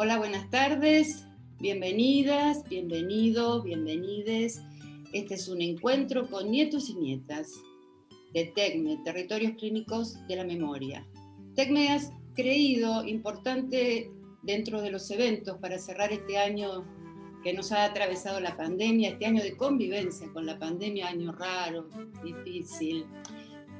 Hola, buenas tardes, bienvenidas, bienvenidos, bienvenides. Este es un encuentro con nietos y nietas de TECME, Territorios Clínicos de la Memoria. TECME ha creído importante dentro de los eventos para cerrar este año que nos ha atravesado la pandemia, este año de convivencia con la pandemia, año raro, difícil,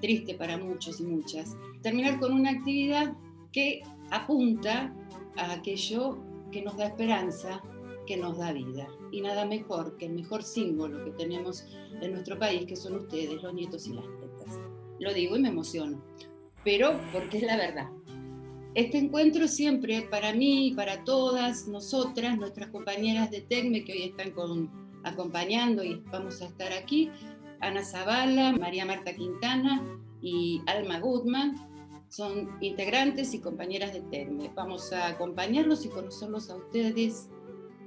triste para muchos y muchas. Terminar con una actividad que apunta a aquello que nos da esperanza, que nos da vida. Y nada mejor que el mejor símbolo que tenemos en nuestro país, que son ustedes, los nietos y las nietas. Lo digo y me emociono, pero porque es la verdad. Este encuentro siempre, para mí y para todas nosotras, nuestras compañeras de TECME, que hoy están acompañando y vamos a estar aquí, Ana Zavala, María Marta Quintana y Alma Goodman, son integrantes y compañeras de TECME. Vamos a acompañarlos y conocerlos a ustedes,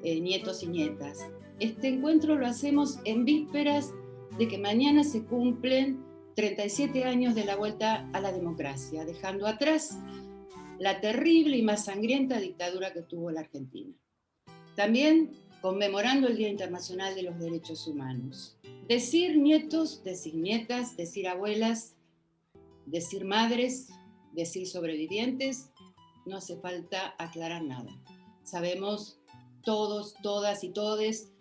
nietos y nietas. Este encuentro lo hacemos en vísperas de que mañana se cumplen 37 años de la vuelta a la democracia, dejando atrás la terrible y más sangrienta dictadura que tuvo la Argentina. También conmemorando el Día Internacional de los Derechos Humanos. Decir nietos, decir nietas, decir abuelas, decir madres, decir sobrevivientes, no hace falta aclarar nada. Sabemos todos, todas y todes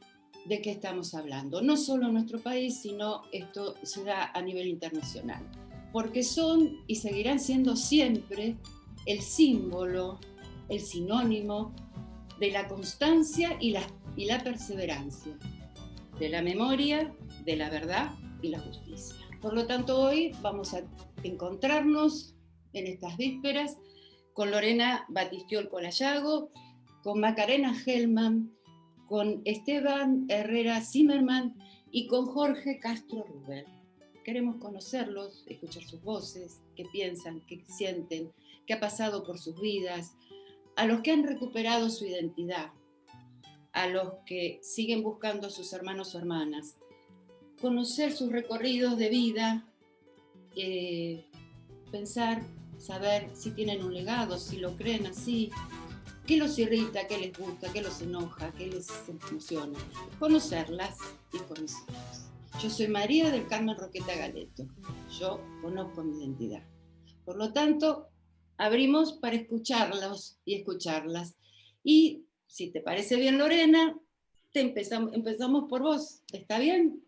de qué estamos hablando. No solo en nuestro país, sino esto se da a nivel internacional. Porque son y seguirán siendo siempre el símbolo, el sinónimo de la constancia y la perseverancia, de la memoria, de la verdad y la justicia. Por lo tanto, hoy vamos a encontrarnos en estas vísperas con Lorena Batistiol Colayago, con Macarena Hellman, con Esteban Herrera Zimmerman y con Jorge Castro Rubén. Queremos conocerlos, escuchar sus voces, qué piensan, qué sienten, qué ha pasado por sus vidas, a los que han recuperado su identidad, a los que siguen buscando a sus hermanos o hermanas, conocer sus recorridos de vida, pensar, saber si tienen un legado, si lo creen así, qué los irrita, qué les gusta, qué los enoja, qué les emociona, conocerlas y conocerlos. Yo soy María del Carmen Roqueta Galeto, yo conozco mi identidad. Por lo tanto, abrimos para escucharlos y escucharlas. Y si te parece bien, Lorena, empezamos por vos, ¿está bien?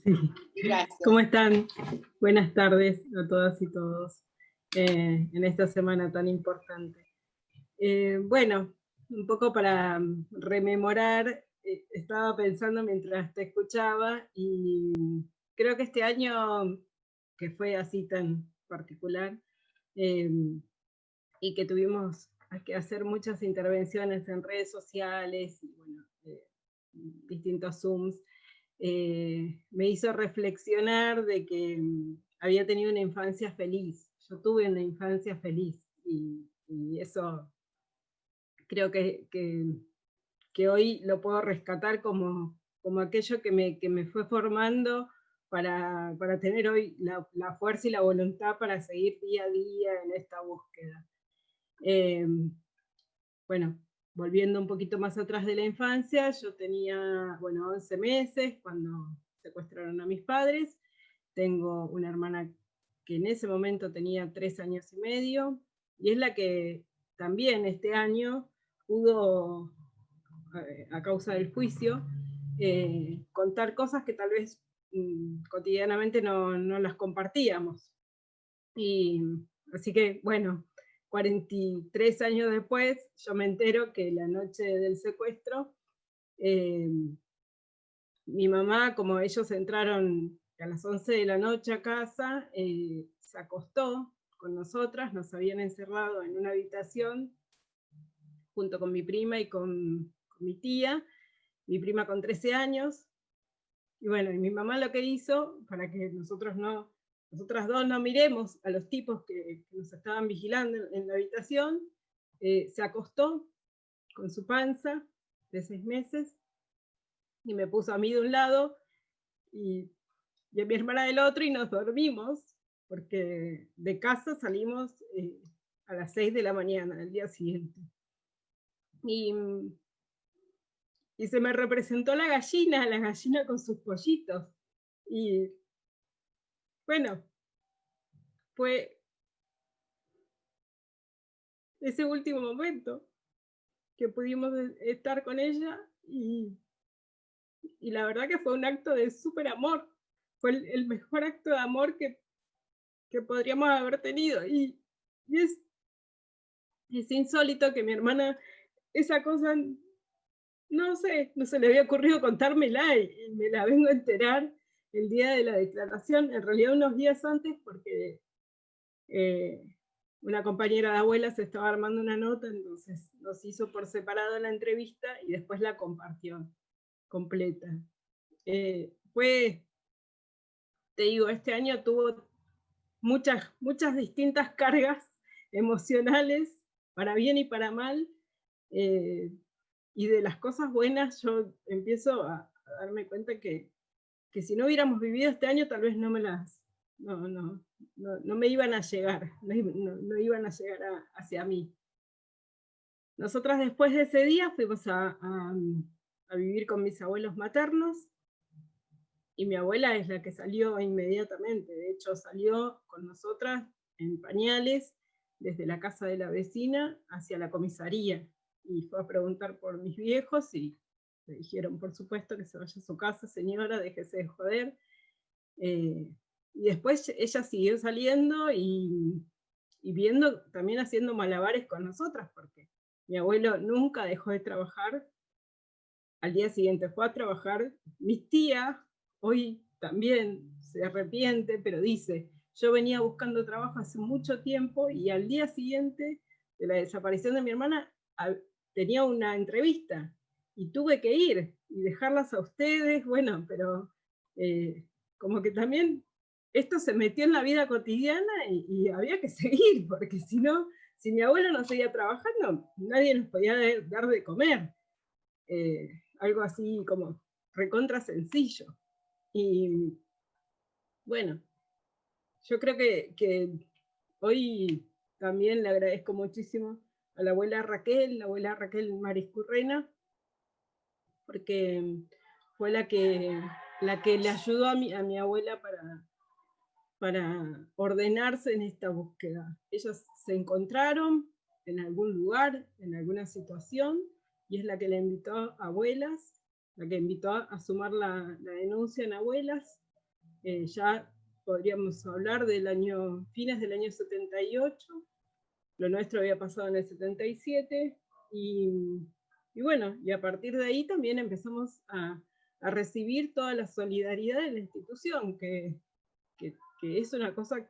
Sí. Gracias. ¿Cómo están? Buenas tardes a todas y todos en esta semana tan importante. Bueno, un poco para rememorar, estaba pensando mientras te escuchaba y creo que este año, que fue así tan particular, y que tuvimos que hacer muchas intervenciones en redes sociales y bueno, distintos Zooms, me hizo reflexionar de que había tenido una infancia feliz. Yo tuve una infancia feliz y eso creo que hoy lo puedo rescatar como aquello que me fue formando para tener hoy la fuerza y la voluntad para seguir día a día en esta búsqueda. Bueno, volviendo un poquito más atrás de la infancia, yo tenía, 11 meses cuando secuestraron a mis padres. Tengo una hermana que en ese momento tenía 3 años y medio, y es la que también este año pudo, a causa del juicio, contar cosas que tal vez cotidianamente no las compartíamos. Y así que, bueno, 43 años después, yo me entero que la noche del secuestro, mi mamá, como ellos entraron a las 11 de la noche a casa, se acostó con nosotras, nos habían encerrado en una habitación junto con mi prima y con mi tía, mi prima con 13 años, y bueno, y mi mamá lo que hizo, para que nosotras dos no miremos a los tipos que nos estaban vigilando en la habitación, se acostó con su panza de 6 meses y me puso a mí de un lado y a mi hermana del otro y nos dormimos, porque de casa salimos a las 6 de la mañana del día siguiente. Y, y se me representó la gallina con sus pollitos. Y bueno, fue ese último momento que pudimos estar con ella y la verdad que fue un acto de súper amor. Fue el mejor acto de amor que podríamos haber tenido. Y es insólito que mi hermana, esa cosa, no sé, no se le había ocurrido contármela y me la vengo a enterar el día de la declaración, en realidad unos días antes, porque eh, una compañera de abuela se estaba armando una nota, entonces nos hizo por separado la entrevista y después la compartió completa. Fue, te digo, este año tuvo muchas distintas cargas emocionales, para bien y para mal, y de las cosas buenas yo empiezo a darme cuenta que si no hubiéramos vivido este año tal vez no me iban a llegar, no iban a llegar hacia mí. Nosotras después de ese día fuimos a vivir con mis abuelos maternos, y mi abuela es la que salió inmediatamente, de hecho salió con nosotras en pañales desde la casa de la vecina hacia la comisaría, y fue a preguntar por mis viejos, y le dijeron, por supuesto, que se vaya a su casa, señora, déjese de joder. Y después ella siguió saliendo y viendo, también haciendo malabares con nosotras, porque mi abuelo nunca dejó de trabajar. Al día siguiente fue a trabajar. Mi tía hoy también se arrepiente, pero dice, yo venía buscando trabajo hace mucho tiempo y al día siguiente de la desaparición de mi hermana tenía una entrevista y tuve que ir y dejarlas a ustedes, bueno, pero como que también esto se metió en la vida cotidiana y había que seguir, porque si no, si mi abuelo no seguía trabajando, nadie nos podía dar de comer. Algo así como recontra sencillo. Y bueno, yo creo que hoy también le agradezco muchísimo a la abuela Raquel Mariscurrena, porque fue la que le ayudó a mi abuela para ordenarse en esta búsqueda. Ellos se encontraron en algún lugar, en alguna situación, y es la que le invitó a abuelas, la que invitó a sumar la denuncia en abuelas. Ya podríamos hablar fines del año 78, lo nuestro había pasado en el 77, y bueno, y a partir de ahí también empezamos a recibir toda la solidaridad de la institución, que es una cosa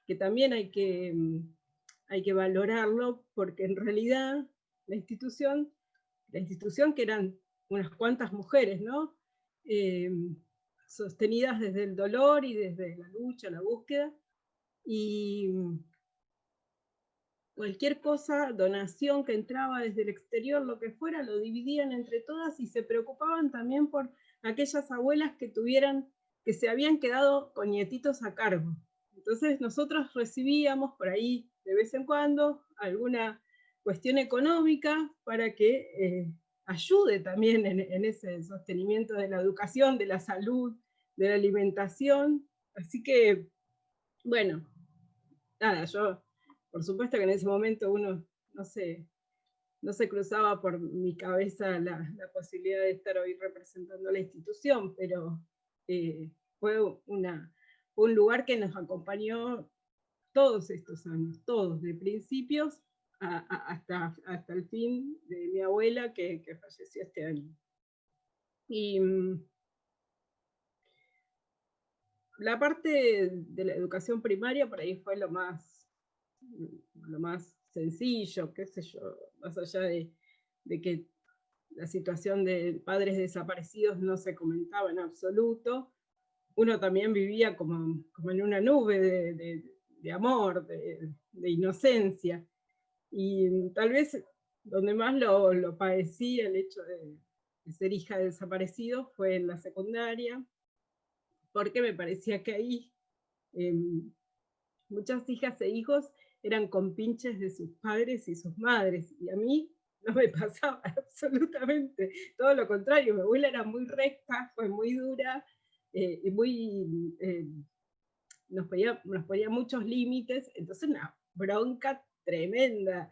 que también hay que valorarlo, porque en realidad la institución que eran unas cuantas mujeres, ¿no? Sostenidas desde el dolor y desde la lucha, la búsqueda, y cualquier cosa, donación que entraba desde el exterior, lo que fuera, lo dividían entre todas y se preocupaban también por aquellas abuelas que se habían quedado con nietitos a cargo. Entonces nosotros recibíamos por ahí de vez en cuando alguna cuestión económica para que ayude también en ese sostenimiento de la educación, de la salud, de la alimentación. Así que, bueno, nada, yo, por supuesto que en ese momento uno no se cruzaba por mi cabeza la posibilidad de estar hoy representando a la institución, pero fue un lugar que nos acompañó todos estos años, todos, de principios hasta el fin de mi abuela que falleció este año. Y la parte de la educación primaria por ahí fue lo más sencillo, qué sé yo, más allá de que la situación de padres desaparecidos no se comentaba en absoluto. Uno también vivía como en una nube de amor, de inocencia. Y tal vez donde más lo padecí el hecho de ser hija de desaparecido fue en la secundaria, porque me parecía que ahí muchas hijas e hijos eran compinches de sus padres y sus madres, y a mí no me pasaba absolutamente, todo lo contrario, mi abuela era muy recta, fue muy dura, y muy, nos ponía muchos límites, entonces una bronca tremenda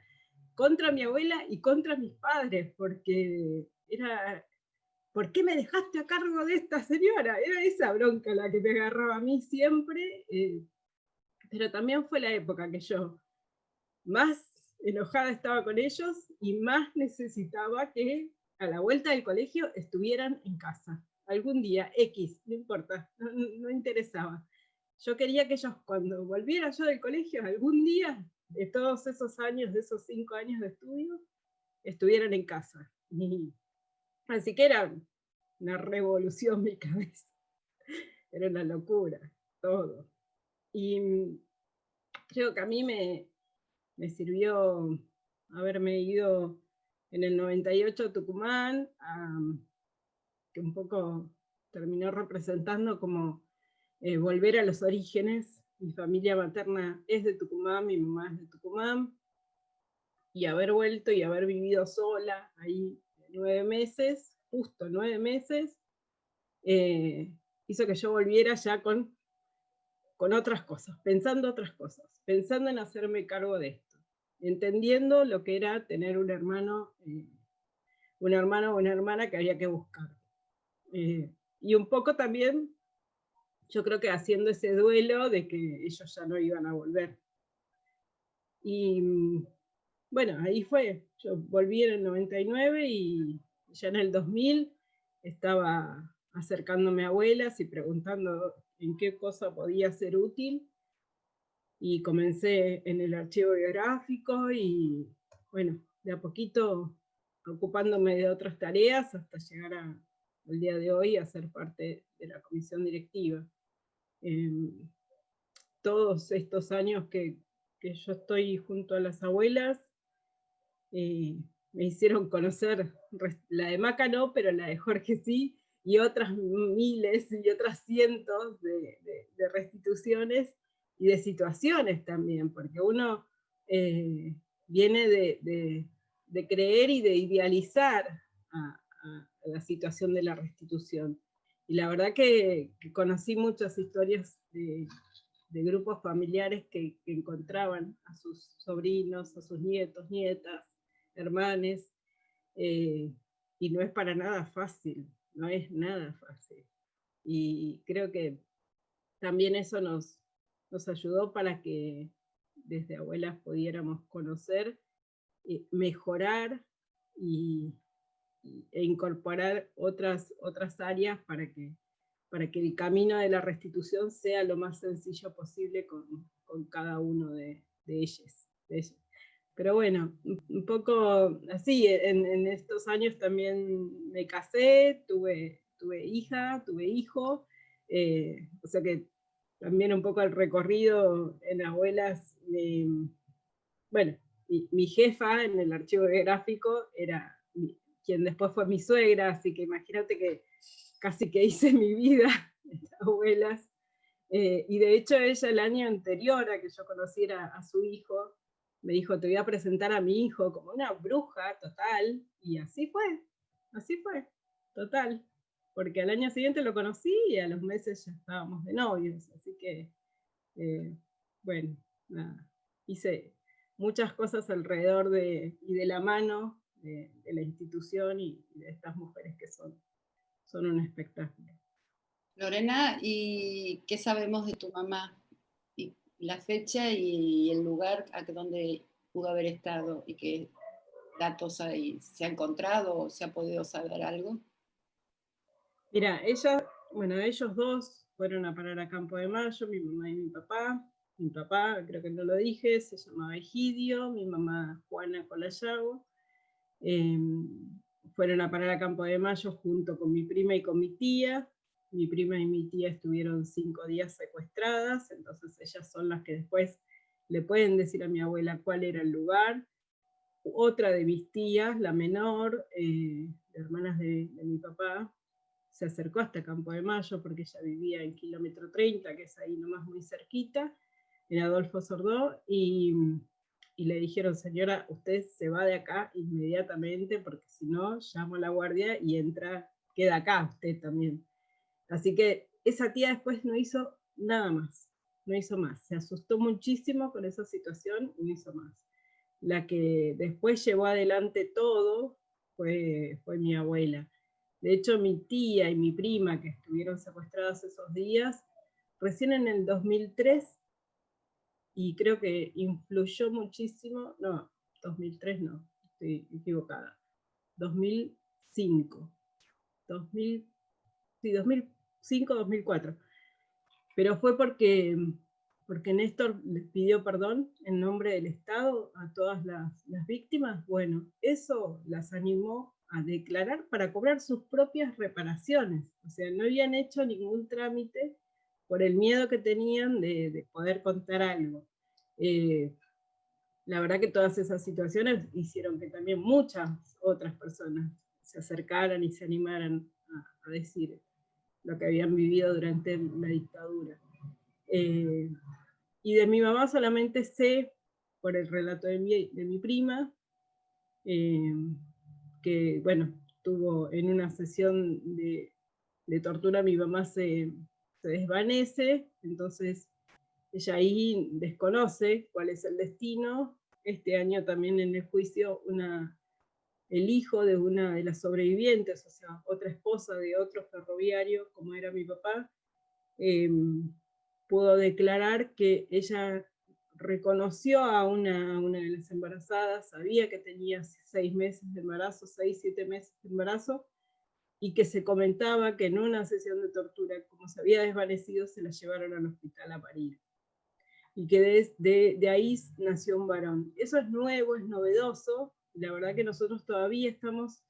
contra mi abuela y contra mis padres, porque era, ¿por qué me dejaste a cargo de esta señora? Era esa bronca la que me agarraba a mí siempre, pero también fue la época que yo más enojada estaba con ellos y más necesitaba que a la vuelta del colegio estuvieran en casa. Algún día, X, no importa, no interesaba. Yo quería que ellos, cuando volviera yo del colegio, algún día, de todos esos años, de esos 5 años de estudio, estuvieran en casa. Así que era una revolución mi cabeza. Era una locura, todo. Y creo que a mí me sirvió haberme ido en el 98 a Tucumán, que un poco terminó representando como volver a los orígenes. Mi familia materna es de Tucumán, mi mamá es de Tucumán, y haber vuelto y haber vivido sola ahí 9 meses, justo 9 meses, hizo que yo volviera ya con otras cosas, pensando en hacerme cargo de esto, entendiendo lo que era tener un hermano o una hermana que había que buscar. Y un poco también, yo creo que haciendo ese duelo de que ellos ya no iban a volver. Y bueno, ahí fue, yo volví en el 99 y ya en el 2000 estaba acercándome a abuelas y preguntando en qué cosa podía ser útil. Y comencé en el archivo biográfico y bueno, de a poquito ocupándome de otras tareas hasta llegar al día de hoy a ser parte de la comisión directiva. Todos estos años que yo estoy junto a las abuelas, me hicieron conocer, la de Maca no, pero la de Jorge sí, y otras miles y otras cientos de restituciones y de situaciones también, porque uno viene de creer y de idealizar a la situación de la restitución. Y la verdad que conocí muchas historias de grupos familiares que encontraban a sus sobrinos, a sus nietos, nietas, hermanes, y no es para nada fácil, no es nada fácil. Y creo que también eso nos ayudó para que desde abuelas pudiéramos conocer, mejorar e incorporar otras áreas para que el camino de la restitución sea lo más sencillo posible con cada uno de ellos. Pero bueno, un poco así, en estos años también me casé, tuve hija, tuve hijo, o sea que también un poco el recorrido en abuelas, bueno, mi jefa en el archivo gráfico era quien después fue mi suegra, así que imagínate que casi que hice mi vida en abuelas, y de hecho ella el año anterior a que yo conociera a su hijo, me dijo, te voy a presentar a mi hijo como una bruja total, y así fue, total, porque al año siguiente lo conocí y a los meses ya estábamos de novios, así que, bueno, nada, hice muchas cosas alrededor y de la mano de la institución y de estas mujeres que son un espectáculo. Lorena, ¿y qué sabemos de tu mamá? Y la fecha y el lugar a donde pudo haber estado y qué datos hay, se ha encontrado o se ha podido saber algo. Mira, ellos dos fueron a parar a Campo de Mayo, mi mamá y mi papá. Mi papá, creo que no lo dije, se llamaba Egidio, mi mamá Juana Colayago. Fueron a parar a Campo de Mayo junto con mi prima y con mi tía. Mi prima y mi tía estuvieron 5 días secuestradas, entonces ellas son las que después le pueden decir a mi abuela cuál era el lugar. Otra de mis tías, la menor, de hermanas de mi papá, se acercó hasta Campo de Mayo porque ella vivía en kilómetro 30, que es ahí nomás muy cerquita, en Adolfo Sordó, y y le dijeron, señora, usted se va de acá inmediatamente, porque si no, llamo a la guardia y queda acá usted también. Así que esa tía después no hizo nada más, no hizo más. Se asustó muchísimo con esa situación y no hizo más. La que después llevó adelante todo fue mi abuela. De hecho, mi tía y mi prima, que estuvieron secuestradas esos días, recién en el 2003, y creo que influyó muchísimo, no, 2003 no, estoy equivocada, 2005, 2000, sí, 2005, 2004, pero fue porque Néstor les pidió perdón en nombre del Estado a todas las víctimas. Bueno, eso las animó a declarar para cobrar sus propias reparaciones. O sea, no habían hecho ningún trámite por el miedo que tenían de poder contar algo. La verdad que todas esas situaciones hicieron que también muchas otras personas se acercaran y se animaran a decir lo que habían vivido durante la dictadura. Y de mi mamá solamente sé, por el relato de mi prima, que, bueno, tuvo en una sesión de tortura, mi mamá se desvanece, entonces ella ahí desconoce cuál es el destino. Este año también en el juicio el hijo de una de las sobrevivientes, o sea, otra esposa de otro ferroviario, como era mi papá, pudo declarar que ella reconoció a una de las embarazadas, sabía que tenía 6 meses de embarazo, 6, 7 meses de embarazo, y que se comentaba que en una sesión de tortura, como se había desvanecido, se la llevaron al hospital a parir. Y que de ahí nació un varón. Eso es nuevo, es novedoso, y la verdad que nosotros todavía estamos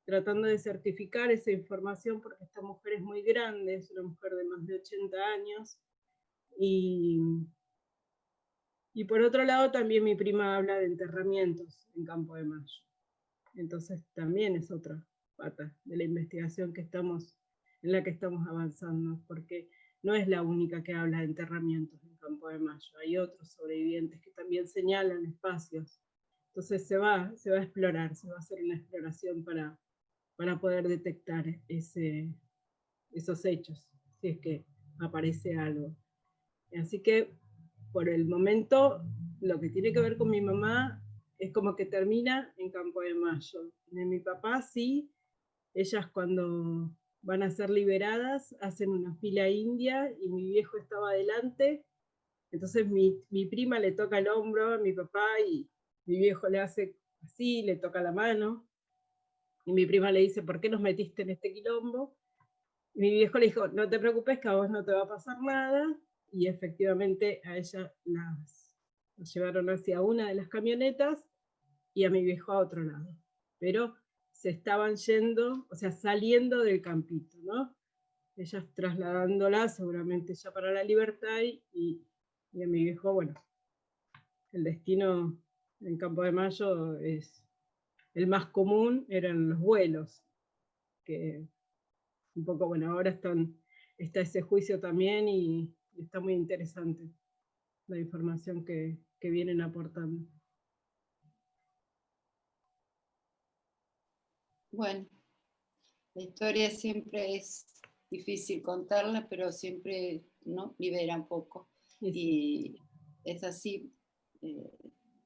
tratando de certificar esa información porque esta mujer es muy grande, es una mujer de más de 80 años, y por otro lado también mi prima habla de enterramientos en Campo de Mayo. Entonces también es otra pata de la investigación en la que estamos avanzando, porque no es la única que habla de enterramientos en Campo de Mayo, hay otros sobrevivientes que también señalan espacios. Entonces se va a explorar, se va a hacer una exploración para poder detectar esos hechos, si es que aparece algo. Así que por el momento lo que tiene que ver con mi mamá es como que termina en Campo de Mayo. De mi papá sí, ellas cuando van a ser liberadas hacen una fila india y mi viejo estaba adelante, entonces mi prima le toca el hombro a mi papá y mi viejo le hace así, le toca la mano, y mi prima le dice, ¿por qué nos metiste en este quilombo? Y mi viejo le dijo, no te preocupes que a vos no te va a pasar nada, y efectivamente a ella las llevaron hacia una de las camionetas y a mi viejo a otro lado. Pero se estaban yendo, o sea, saliendo del campito, ¿no? Ellas trasladándola seguramente ya para la libertad y a mi viejo, bueno, el destino en Campo de Mayo es el más común, eran los vuelos, que un poco, bueno, ahora está ese juicio también y está muy interesante la información que vienen aportando. Bueno, la historia siempre es difícil contarla, pero siempre, ¿no?, libera un poco. Sí. Y es así.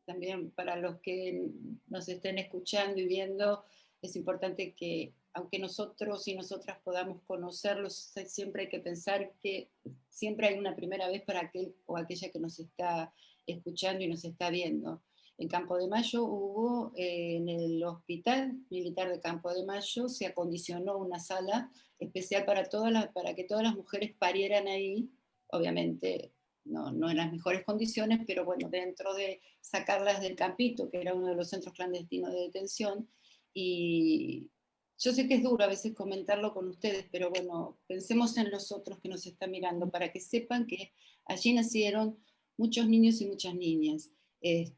También para los que nos estén escuchando y viendo, es importante que, aunque nosotros y nosotras podamos conocerlos, siempre hay que pensar que siempre hay una primera vez para aquel o aquella que nos está escuchando y nos está viendo. En Campo de Mayo hubo, en el Hospital Militar de Campo de Mayo, se acondicionó una sala especial para que todas las mujeres parieran ahí, obviamente no en las mejores condiciones, pero bueno, dentro de sacarlas del campito, que era uno de los centros clandestinos de detención. Y yo sé que es duro a veces comentarlo con ustedes, pero bueno, pensemos en los otros que nos están mirando, para que sepan que allí nacieron muchos niños y muchas niñas, y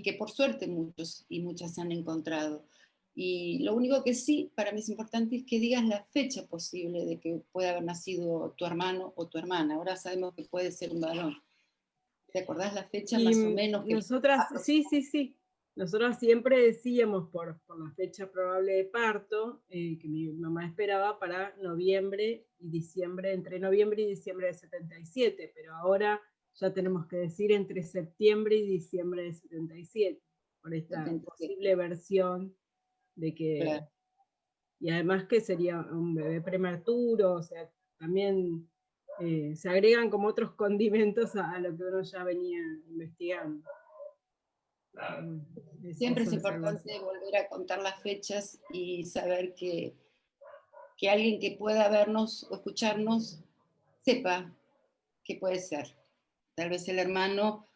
que por suerte muchos y muchas se han encontrado. Y lo único que sí, para mí es importante, es que digas la fecha posible de que pueda haber nacido tu hermano o tu hermana. Ahora sabemos que puede ser un varón. ¿Te acordás la fecha Y más o menos que nosotras, sí, aproximada? sí, sí. Nosotras siempre decíamos por la fecha probable de parto, que mi mamá esperaba para noviembre y diciembre, entre noviembre y diciembre de 77, pero ahora ya tenemos que decir entre septiembre y diciembre de 77, por esta 77, posible versión de claro. que, y además que sería un bebé prematuro, o sea, también se agregan como otros condimentos a lo que uno ya venía investigando. Siempre es Eso es algo así. importante volver a contar las fechas y saber que alguien que pueda vernos o escucharnos sepa que puede ser. Tal vez el hermano,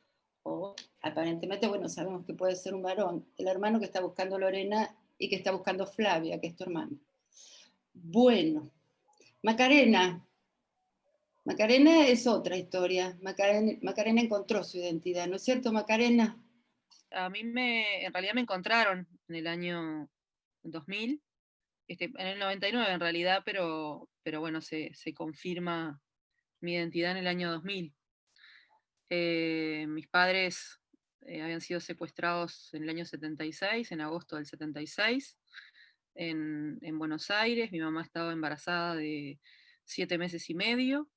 o aparentemente, bueno, sabemos que puede ser un varón, el hermano que está buscando Lorena y que está buscando Flavia, que es tu hermano. Bueno, Macarena. Macarena es otra historia. Macarena encontró su identidad, ¿no es cierto, Macarena? A mí en realidad me encontraron en el año 2000, en el 99 en realidad, pero bueno, se confirma mi identidad en el año 2000. Mis padres habían sido secuestrados en el año 76, en agosto del 76, en Buenos Aires. Mi mamá estaba embarazada de 7 meses y medio.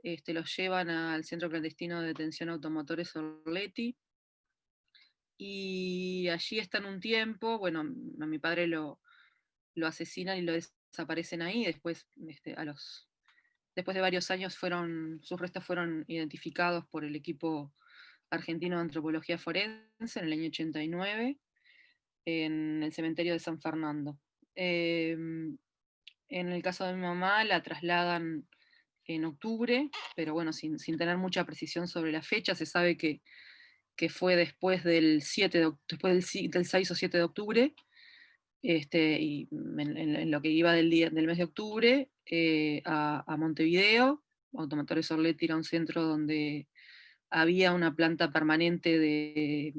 Los llevan al Centro Clandestino de Detención Automotores Orleti, y allí están un tiempo. Bueno, a mi padre lo asesinan y lo desaparecen ahí. Después, después de varios años, sus restos fueron identificados por el equipo argentino de antropología forense en el año 89, en el cementerio de San Fernando. En el caso de mi mamá, la trasladan en octubre, pero bueno, sin tener mucha precisión sobre la fecha. Se sabe que fue después del 6 o 7 de octubre, y en lo que iba del mes de octubre, a Montevideo. Automotores Orleti era un centro donde había una planta permanente de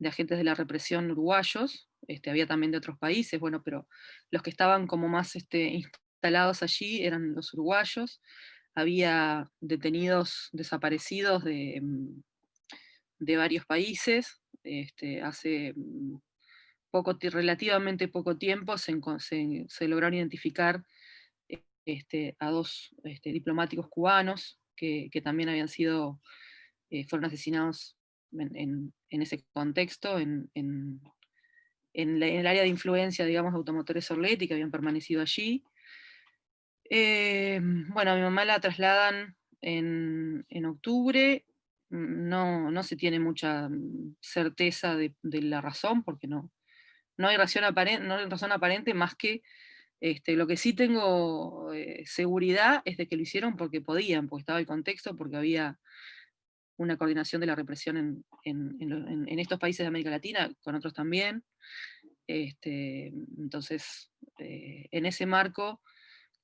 agentes de la represión uruguayos. Había también de otros países, bueno, pero los que estaban como más instalados allí eran los uruguayos. Había detenidos desaparecidos de varios países. Hace relativamente poco tiempo se lograron identificar a 2 diplomáticos cubanos que también fueron asesinados en ese contexto, en el área de influencia, digamos, de Automotores Orleti, que habían permanecido allí. Bueno, a mi mamá la trasladan en octubre. No se tiene mucha certeza de la razón, porque no hay razón aparente, más que lo que sí tengo seguridad es de que lo hicieron porque podían, porque estaba el contexto, porque había una coordinación de la represión en estos países de América Latina, con otros también. Entonces, en ese marco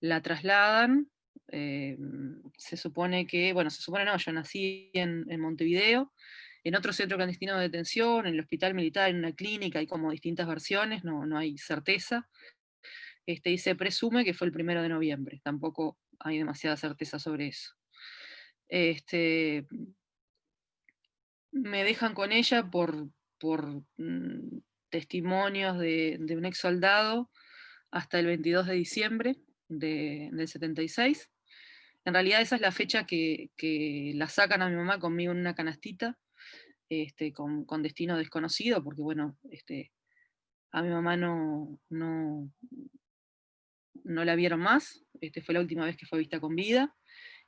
la trasladan. Se supone que, bueno, se supone no, yo nací en Montevideo, en otro centro clandestino de detención, en el hospital militar, en una clínica. Hay como distintas versiones, no hay certeza. Y se presume que fue el 1 de noviembre, tampoco hay demasiada certeza sobre eso. Me dejan con ella por testimonios de un ex soldado hasta el 22 de diciembre del 76. En realidad esa es la fecha que la sacan a mi mamá conmigo en una canastita, con destino desconocido, porque bueno, a mi mamá no la vieron más. Fue la última vez que fue vista con vida.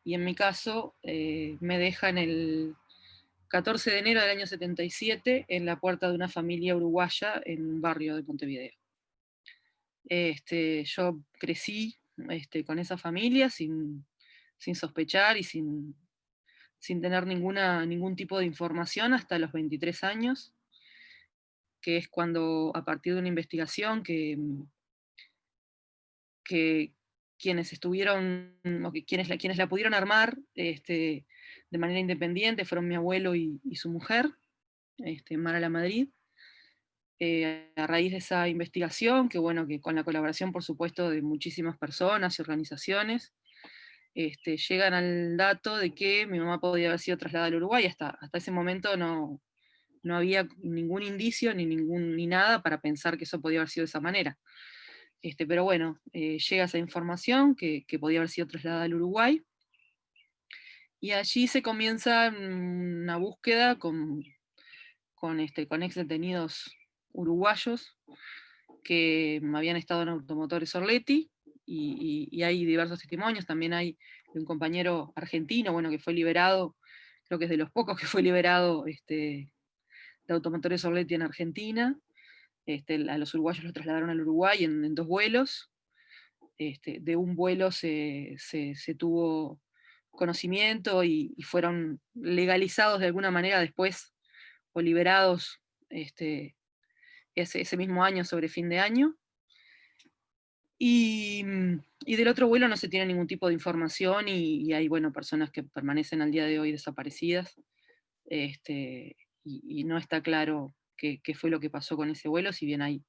Y en mi caso, me dejan el 14 de enero del año 77 en la puerta de una familia uruguaya en un barrio de Montevideo. Yo crecí con esa familia sin sospechar y sin tener ningún tipo de información hasta los 23 años, que es cuando, a partir de una investigación que quienes estuvieron, o que quienes la pudieron armar de manera independiente, fueron mi abuelo y su mujer, Mara La Madrid. A raíz de esa investigación, que bueno, que con la colaboración, por supuesto, de muchísimas personas y organizaciones, llegan al dato de que mi mamá podía haber sido trasladada al Uruguay. Hasta ese momento no había ningún indicio ni nada para pensar que eso podía haber sido de esa manera. Pero bueno, llega esa información que podía haber sido trasladada al Uruguay, y allí se comienza una búsqueda con ex detenidos uruguayos que habían estado en Automotores Orletti, y hay diversos testimonios. También hay un compañero argentino, bueno, que fue liberado, creo que es de los pocos que fue liberado de Automotores Orletti en Argentina. A los uruguayos los trasladaron al Uruguay en 2 vuelos. De un vuelo se tuvo conocimiento y fueron legalizados de alguna manera después, o liberados ese mismo año, sobre fin de año. Y del otro vuelo no se tiene ningún tipo de información, y hay, bueno, personas que permanecen al día de hoy desaparecidas, y no está claro qué fue lo que pasó con ese vuelo, si bien hay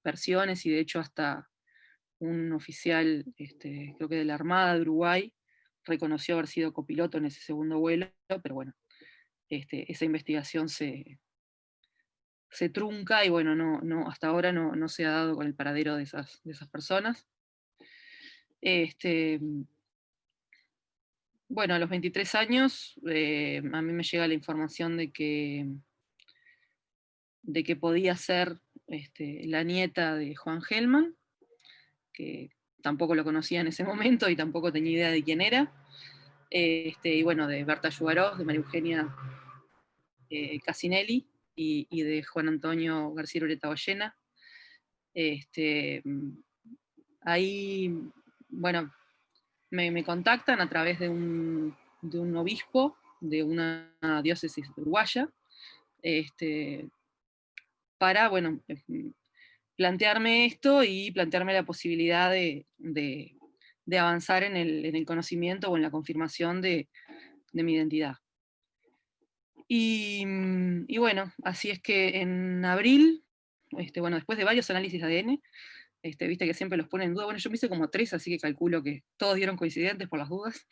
versiones, y de hecho hasta un oficial, creo que de la Armada de Uruguay, reconoció haber sido copiloto en ese segundo vuelo, pero bueno, esa investigación se trunca, y bueno, hasta ahora no se ha dado con el paradero de esas personas. Bueno, a los 23 años, a mí me llega la información de que podía ser la nieta de Juan Gelman, que tampoco lo conocía en ese momento y tampoco tenía idea de quién era. Y bueno, de Berta Yugarós, de María Eugenia Casinelli, y de Juan Antonio García Ureta Goyena. Ahí, bueno, me contactan a través de un obispo de una diócesis uruguaya, para, bueno, plantearme esto y plantearme la posibilidad de avanzar en el conocimiento o en la confirmación de mi identidad. Y bueno, así es que en abril, bueno, después de varios análisis de ADN, viste que siempre los ponen en duda. Bueno, yo me hice como 3, así que calculo que todos dieron coincidentes por las dudas.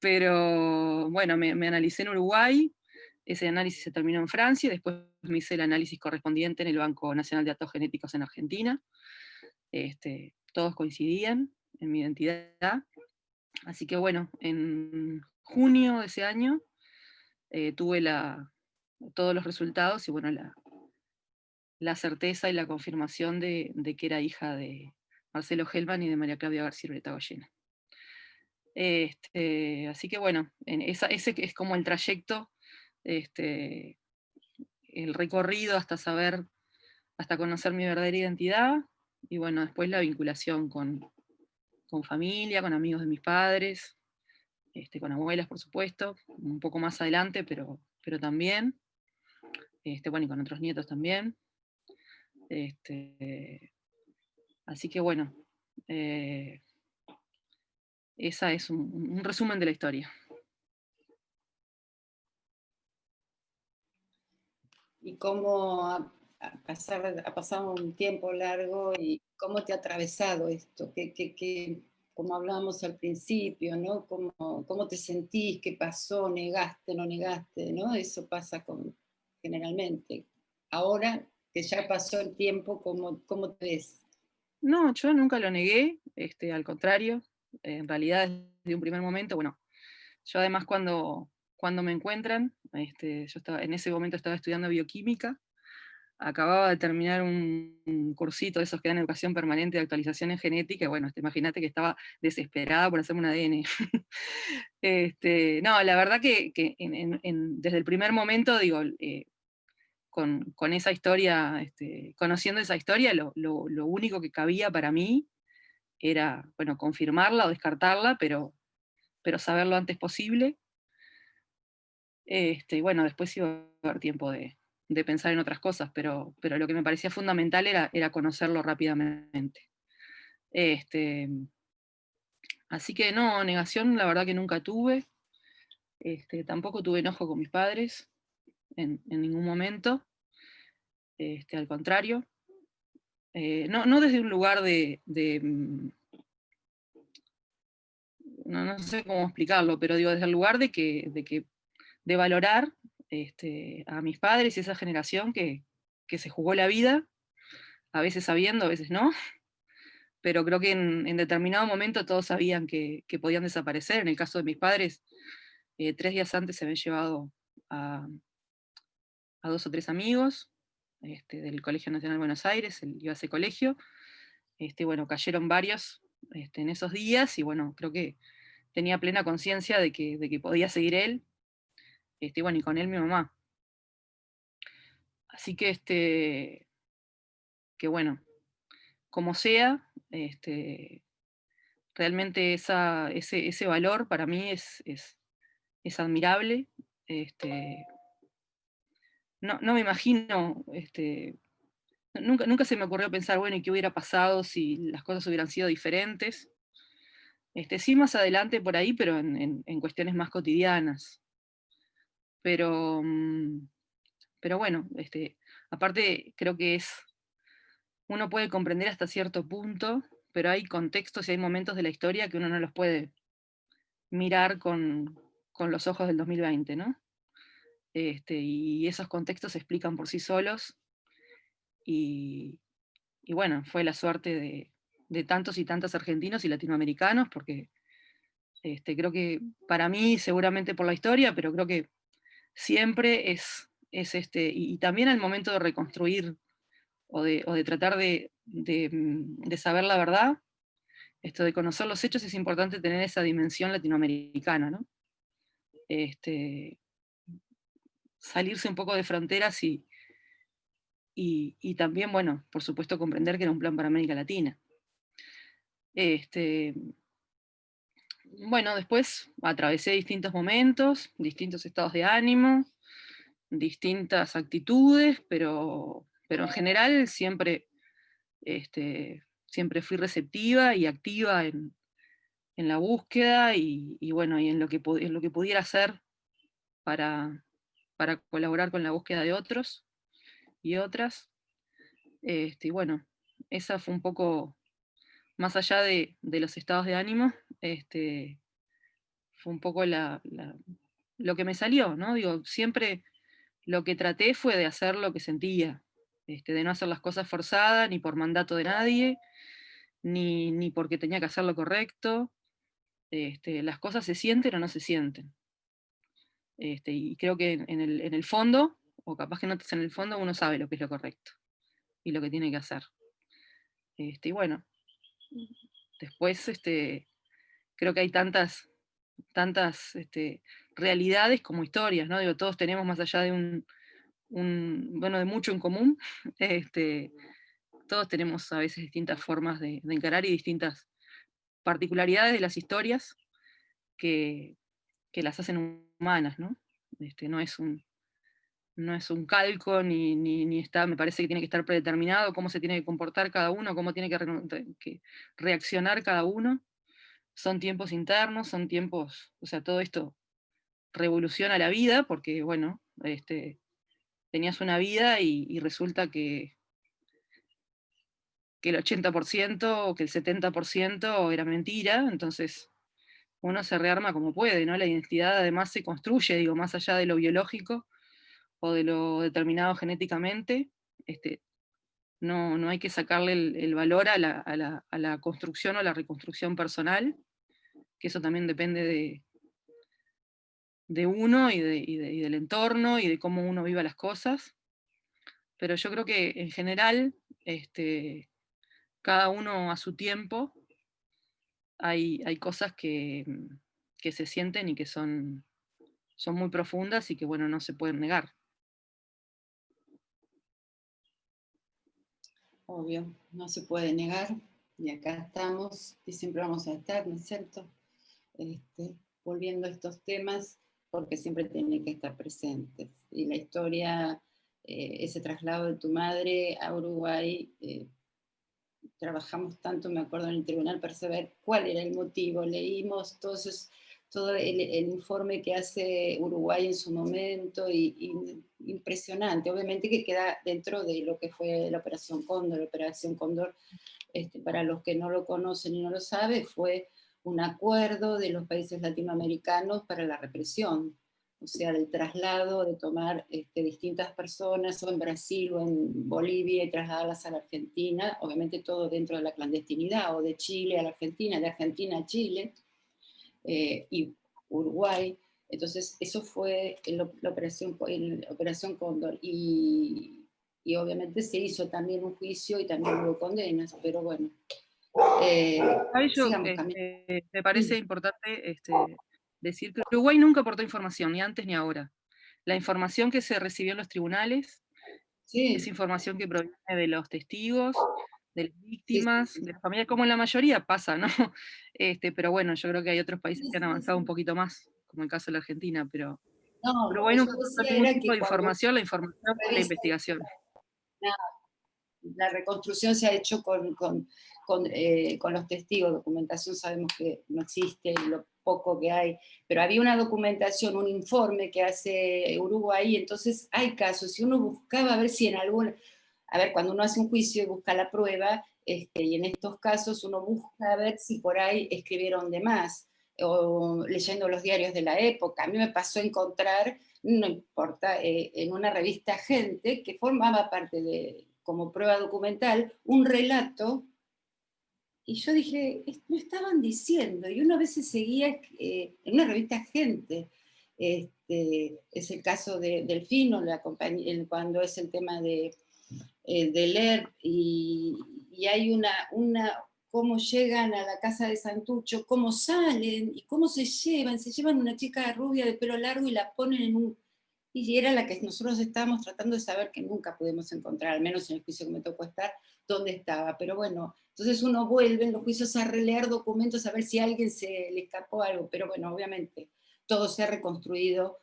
Pero bueno, me analicé en Uruguay, ese análisis se terminó en Francia, después me hice el análisis correspondiente en el Banco Nacional de Datos Genéticos en Argentina. Todos coincidían en mi identidad. Así que bueno, en junio de ese año tuve todos los resultados, y bueno, la certeza y la confirmación de que era hija de Marcelo Gelman y de María Claudia García Ureta Goyena. Así que bueno, ese es como el trayecto, el recorrido hasta conocer mi verdadera identidad, y bueno, después la vinculación con familia, con amigos de mis padres, con abuelas, por supuesto, un poco más adelante, pero también, bueno, y con otros nietos también. Así que bueno, esa es un resumen de la historia. ¿Y cómo ha pasado un tiempo largo y cómo te ha atravesado esto? Como hablábamos al principio, ¿no? ¿Cómo te sentís? ¿Qué pasó? ¿Negaste? ¿No negaste? ¿No? Eso pasa generalmente. Ahora que ya pasó el tiempo, ¿cómo te ves? No, yo nunca lo negué, al contrario, en realidad desde un primer momento, bueno, yo además cuando me encuentran, en ese momento estaba estudiando bioquímica, acababa de terminar un cursito de esos que dan educación permanente de actualización en genética, y bueno, imagínate que estaba desesperada por hacerme un ADN. No, la verdad que desde el primer momento, digo, con esa historia, conociendo esa historia, lo único que cabía para mí era, bueno, confirmarla o descartarla, pero saber lo antes posible. Y bueno, después iba a haber tiempo de pensar en otras cosas, pero lo que me parecía fundamental era conocerlo rápidamente. Así que no, negación la verdad que nunca tuve. Tampoco tuve enojo con mis padres en ningún momento. Al contrario. No desde un lugar no sé cómo explicarlo, pero digo, desde el lugar de valorar a mis padres y esa generación que se jugó la vida, a veces sabiendo, a veces no, pero creo que en determinado momento todos sabían que podían desaparecer. En el caso de mis padres, 3 días antes se habían llevado a, a 2 o 3 amigos del Colegio Nacional de Buenos Aires, iba a ese colegio. Bueno, cayeron varios en esos días y bueno, creo que tenía plena conciencia de que podía seguir él, bueno, y con él mi mamá. Así que bueno, como sea, realmente ese valor para mí es admirable. No me imagino, nunca se me ocurrió pensar, bueno, ¿y qué hubiera pasado si las cosas hubieran sido diferentes? Sí, más adelante por ahí, pero en cuestiones más cotidianas. Pero, pero bueno, aparte creo que uno puede comprender hasta cierto punto, pero hay contextos y hay momentos de la historia que uno no los puede mirar con los ojos del 2020, ¿no? Y esos contextos se explican por sí solos, y, y bueno, fue la suerte de tantos y tantos argentinos y latinoamericanos, porque creo que para mí, seguramente por la historia, pero creo que siempre y también al momento de reconstruir o de tratar de saber la verdad, esto de conocer los hechos, es importante tener esa dimensión latinoamericana, ¿no? Salirse un poco de fronteras y también, bueno, por supuesto comprender que era un plan para América Latina. Bueno, después atravesé distintos momentos, distintos estados de ánimo, distintas actitudes, pero en general siempre fui receptiva y activa en la búsqueda y bueno, y en lo que pudiera hacer para, para colaborar con la búsqueda de otros y otras. Y bueno, esa fue un poco, más allá de los estados de ánimo, fue un poco lo que me salió, ¿no? Digo, siempre lo que traté fue de hacer lo que sentía, de no hacer las cosas forzadas, ni por mandato de nadie, ni porque tenía que hacer lo correcto. Las cosas se sienten o no se sienten. Y creo que en el fondo, o capaz que no estés en el fondo, uno sabe lo que es lo correcto y lo que tiene que hacer. Y bueno, después creo que hay tantas realidades como historias, ¿no? Digo, todos tenemos más allá de bueno, de mucho en común, todos tenemos a veces distintas formas de encarar y distintas particularidades de las historias que, que las hacen humanas, ¿no? No es un calco, ni está, me parece que tiene que estar predeterminado cómo se tiene que comportar cada uno, cómo tiene que reaccionar cada uno. Son tiempos internos, son tiempos, o sea, todo esto revoluciona la vida, porque, bueno, tenías una vida y resulta que el 80% o que el 70% era mentira, entonces uno se rearma como puede, ¿no? La identidad además se construye, digo, más allá de lo biológico o de lo determinado genéticamente, no hay que sacarle el valor a la construcción o a la reconstrucción personal, que eso también depende de uno y del entorno y de cómo uno viva las cosas, pero yo creo que en general, cada uno a su tiempo, hay cosas que se sienten y que son muy profundas y que, bueno, no se pueden negar. Obvio, no se puede negar, y acá estamos, y siempre vamos a estar, ¿no es cierto? Volviendo a estos temas, porque siempre tienen que estar presentes. Y la historia, ese traslado de tu madre a Uruguay, trabajamos tanto, me acuerdo, en el tribunal para saber cuál era el motivo. Leímos todo el informe que hace Uruguay en su momento, y impresionante. Obviamente que queda dentro de lo que fue la Operación Cóndor. La Operación Cóndor, para los que no lo conocen y no lo saben, fue un acuerdo de los países latinoamericanos para la represión, o sea, del traslado, de tomar distintas personas, o en Brasil o en Bolivia, y trasladarlas a la Argentina, obviamente todo dentro de la clandestinidad, o de Chile a la Argentina, de Argentina a Chile, y Uruguay. Entonces, eso fue la Operación Cóndor, y obviamente se hizo también un juicio y también hubo condenas, pero bueno, A ello, sigamos caminando. me parece importante decir que Uruguay nunca aportó información, ni antes ni ahora. La información que se recibió en los tribunales es Sí, información que proviene de los testigos, de las sí, sí, víctimas, sí. de la familia, como en la mayoría pasa, ¿no? Pero bueno, yo creo que hay otros países Sí, que han sí, avanzado un sí. poquito más, como el caso de la Argentina, pero No, lo Uruguay que yo nunca aportó decía ningún era tipo que de cuando información, la información de la revista, investigación. la reconstrucción se ha hecho con los testigos, documentación sabemos que no existe, lo poco que hay, pero había una documentación, un informe que hace Uruguay, y entonces hay casos, si uno buscaba a ver si en algún, a ver, cuando uno hace un juicio y busca la prueba, y en estos casos uno busca a ver si por ahí escribieron de más, o leyendo los diarios de la época. A mí me pasó encontrar, no importa, en una revista Gente, que formaba parte de, como prueba documental, un relato, y yo dije, me estaban diciendo, y uno a veces seguía en una revista Gente, es el caso de Delfino, cuando es el tema de leer, y hay cómo llegan a la casa de Santucho, cómo salen y cómo se llevan una chica rubia de pelo largo y la ponen en un, y era la que nosotros estábamos tratando de saber, que nunca pudimos encontrar, al menos en el juicio que me tocó estar, dónde estaba. Pero bueno, entonces uno vuelve en los juicios a releer documentos a ver si a alguien se le escapó algo, pero bueno, obviamente todo se ha reconstruido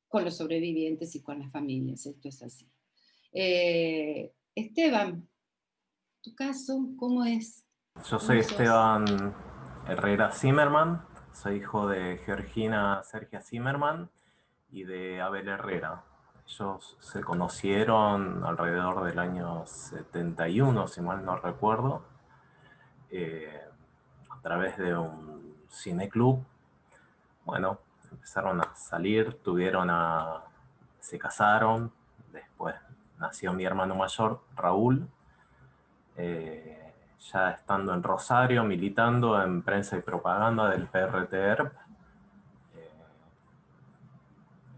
con los sobrevivientes y con las familias, esto es así. Esteban, ¿tu caso cómo es? Yo soy ¿Cómo sos? Esteban Herrera Zimmerman, soy hijo de Georgina Sergia Zimmerman y de Abel Herrera. Ellos se conocieron alrededor del año 71, si mal no recuerdo, a través de un cineclub. Bueno, empezaron a salir, se casaron, después nació mi hermano mayor, Raúl. Ya estando en Rosario, militando en prensa y propaganda del PRTERP,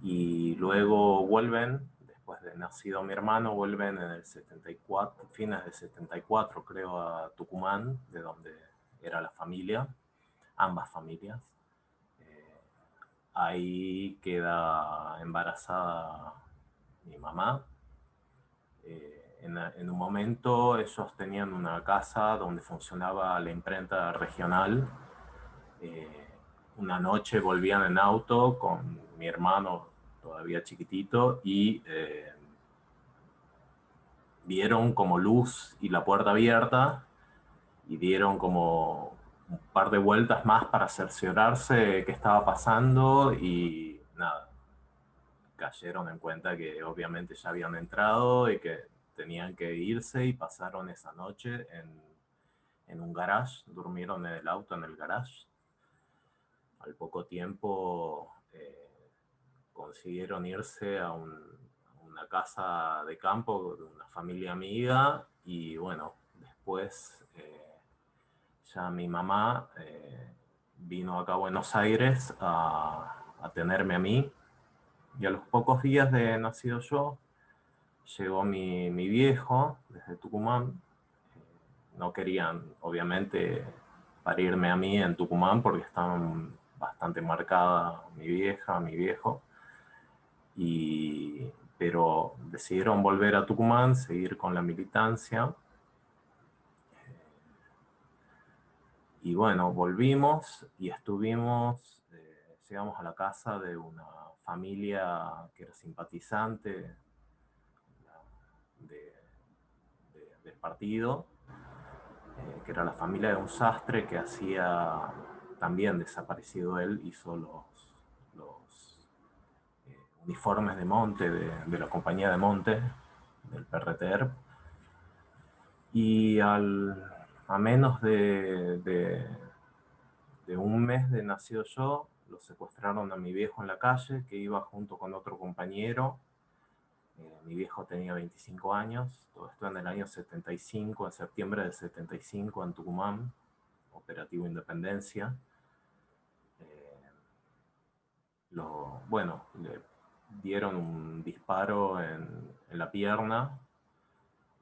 y luego vuelven, después de nacido mi hermano, vuelven en el 74, fines del 74 creo, a Tucumán, de donde era la familia, ambas familias. Ahí queda embarazada mi mamá. En un momento ellos tenían una casa donde funcionaba la imprenta regional. Una noche volvían en auto con mi hermano todavía chiquitito y vieron como luz y la puerta abierta y dieron como un par de vueltas más para cerciorarse qué estaba pasando y nada, cayeron en cuenta que obviamente ya habían entrado y que tenían que irse, y pasaron esa noche en un garage, durmieron en el auto en el garage. Al poco tiempo consiguieron irse a una casa de campo de una familia amiga, y bueno, después ya mi mamá vino acá a Buenos Aires a tenerme a mí, y a los pocos días de nacido yo, llegó mi viejo desde Tucumán. No querían, obviamente, parirme a mí en Tucumán porque estaban bastante marcada mi vieja, mi viejo. Pero decidieron volver a Tucumán, seguir con la militancia. Y bueno, volvimos y llegamos a la casa de una familia que era simpatizante del partido, que era la familia de un sastre que hacía, también desaparecido él, hizo los uniformes de monte, de la compañía de monte, del PRTERP. Y a menos de de un mes de nacido yo, lo secuestraron a mi viejo en la calle, que iba junto con otro compañero. Mi viejo tenía 25 años, todo esto en el año 75, en septiembre del 75, en Tucumán, Operativo Independencia. Bueno, le dieron un disparo en la pierna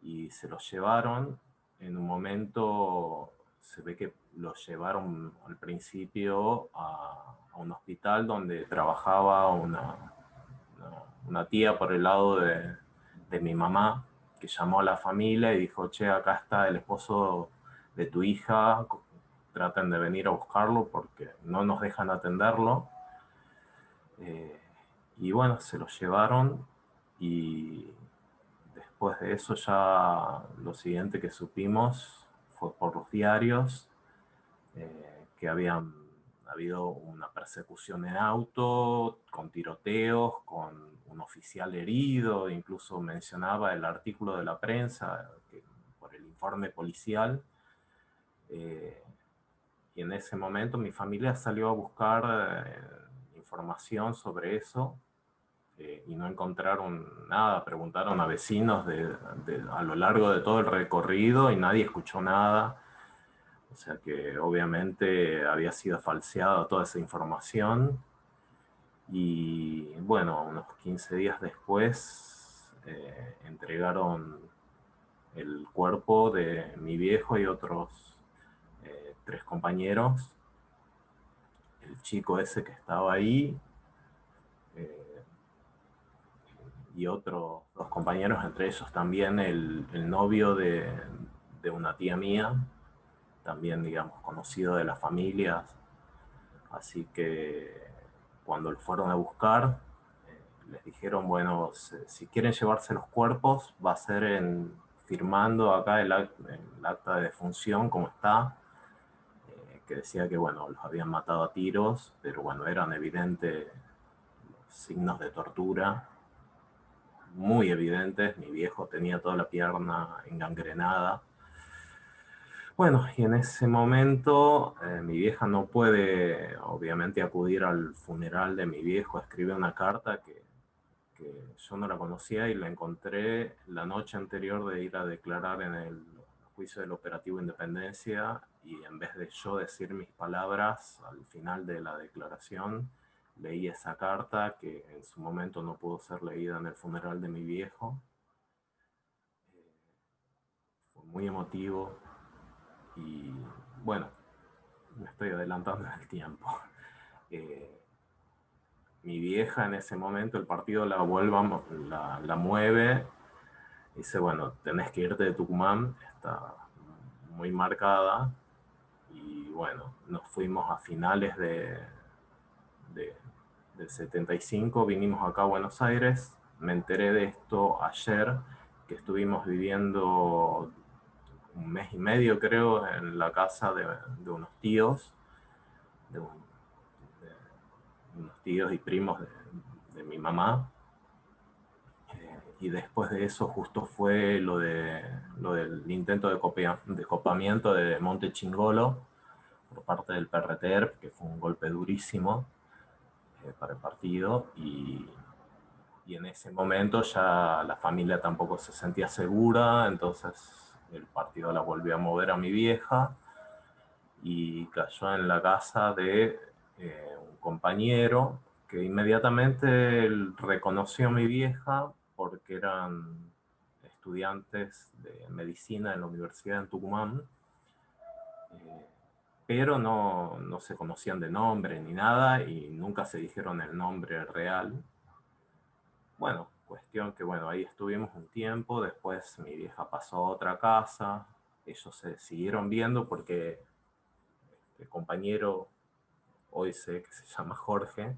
y se lo llevaron. En un momento se ve que lo llevaron al principio a un hospital donde trabajaba una tía por el lado de mi mamá, que llamó a la familia y dijo, che, acá está el esposo de tu hija, traten de venir a buscarlo porque no nos dejan atenderlo. Y bueno, se lo llevaron y después de eso ya lo siguiente que supimos fue por los diarios que habían habido una persecución en auto, con tiroteos, con un oficial herido, incluso mencionaba el artículo de la prensa por el informe policial. Y en ese momento mi familia salió a buscar información sobre eso y no encontraron nada. Preguntaron a vecinos a lo largo de todo el recorrido y nadie escuchó nada. O sea que obviamente había sido falseada toda esa información. Y bueno, unos 15 días después entregaron el cuerpo de mi viejo y otros 3 compañeros. El chico ese que estaba ahí y otros 2 compañeros, entre ellos también el novio de una tía mía, también, digamos, conocido de las familias. Así que cuando lo fueron a buscar, les dijeron, bueno, si quieren llevarse los cuerpos, va a ser firmando acá el acta de defunción, como está, que decía que, bueno, los habían matado a tiros, pero bueno, eran evidentes signos de tortura, muy evidentes. Mi viejo tenía toda la pierna engangrenada. Bueno, y en ese momento mi vieja no puede, obviamente, acudir al funeral de mi viejo. Escribe una carta que yo no la conocía y la encontré la noche anterior de ir a declarar en el juicio del Operativo Independencia, y en vez de yo decir mis palabras al final de la declaración, leí esa carta que en su momento no pudo ser leída en el funeral de mi viejo. Fue muy emotivo. Y bueno, me estoy adelantando en el tiempo. Mi vieja en ese momento, el partido la mueve, dice, bueno, tenés que irte de Tucumán, está muy marcada. Y bueno, nos fuimos a finales del 75, vinimos acá a Buenos Aires. Me enteré de esto ayer, que estuvimos viviendo un mes y medio, creo, en la casa de unos tíos, unos tíos y primos de mi mamá. Y después de eso justo fue lo del intento de copamiento de Monte Chingolo por parte del PRTER, que fue un golpe durísimo para el partido. Y en ese momento ya la familia tampoco se sentía segura, entonces el partido la volvió a mover a mi vieja y cayó en la casa de un compañero que inmediatamente reconoció a mi vieja porque eran estudiantes de medicina en la Universidad de Tucumán, pero no se conocían de nombre ni nada y nunca se dijeron el nombre real. Bueno, cuestión que bueno, ahí estuvimos un tiempo, después mi vieja pasó a otra casa, ellos se siguieron viendo porque el compañero, hoy sé que se llama Jorge,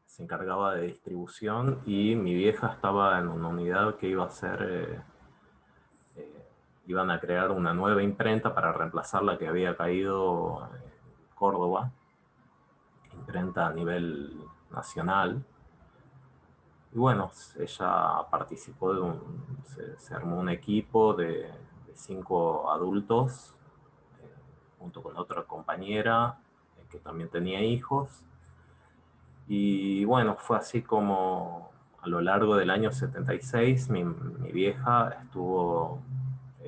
se encargaba de distribución y mi vieja estaba en una unidad que iba a ser, iban a crear una nueva imprenta para reemplazar la que había caído en Córdoba, imprenta a nivel nacional. Y bueno, ella participó se armó un equipo de 5 adultos, junto con otra compañera que también tenía hijos. Y bueno, fue así como a lo largo del año 76 mi vieja estuvo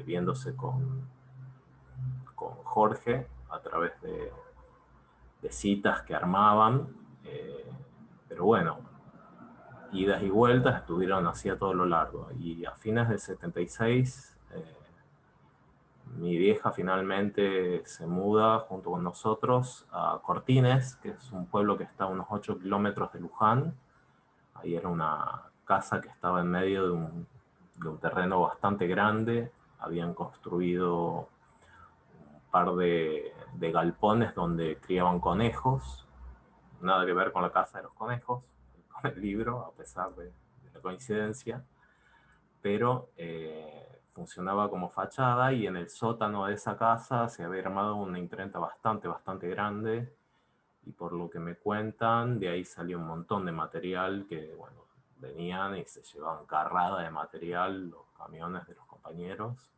viéndose con Jorge a través de citas que armaban, pero bueno, idas y vueltas estuvieron así a todo lo largo. Y a fines del 76 mi vieja finalmente se muda junto con nosotros a Cortines, que es un pueblo que está a unos 8 kilómetros de Luján. Ahí era una casa que estaba en medio de un terreno bastante grande. Habían construido un par de galpones donde criaban conejos. Nada que ver con la casa de los conejos, con el libro, a pesar de la coincidencia. Pero funcionaba como fachada, y en el sótano de esa casa se había armado una imprenta bastante grande, y por lo que me cuentan, de ahí salió un montón de material que, bueno, venían y se llevaban carrada de material los camiones de los compañeros.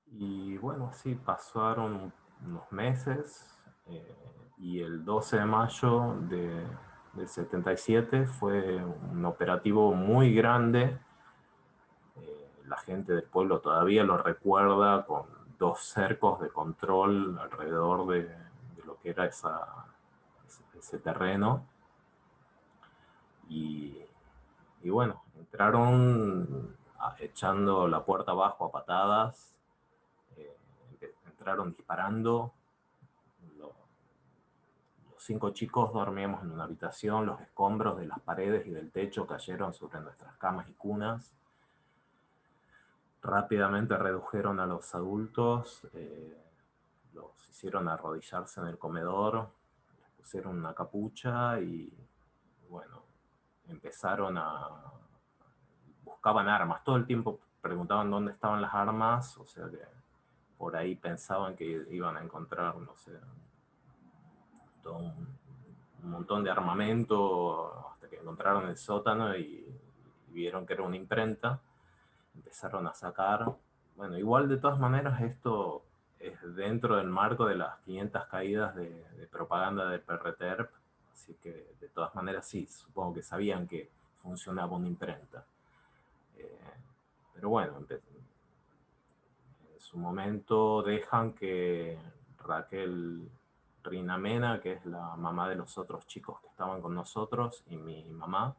Y bueno, así pasaron unos meses, y el 12 de mayo del 77 fue un operativo muy grande. La gente del pueblo todavía lo recuerda, con 2 cercos de control alrededor de lo que era ese terreno. Y bueno, entraron echando la puerta abajo a patadas, entraron disparando. Los 5 chicos dormíamos en una habitación, los escombros de las paredes y del techo cayeron sobre nuestras camas y cunas. Rápidamente redujeron a los adultos, los hicieron arrodillarse en el comedor, les pusieron una capucha y, bueno, empezaron buscaban armas. Todo el tiempo preguntaban dónde estaban las armas, o sea que por ahí pensaban que iban a encontrar, no sé, todo un montón de armamento, hasta que encontraron el sótano y vieron que era una imprenta. Empezaron a sacar. Bueno, igual de todas maneras esto es dentro del marco de las 500 caídas de propaganda del PRTERP, así que de todas maneras sí, supongo que sabían que funcionaba una imprenta. Pero bueno, en su momento dejan que Raquel Rinamena, que es la mamá de los otros chicos que estaban con nosotros, y mi mamá,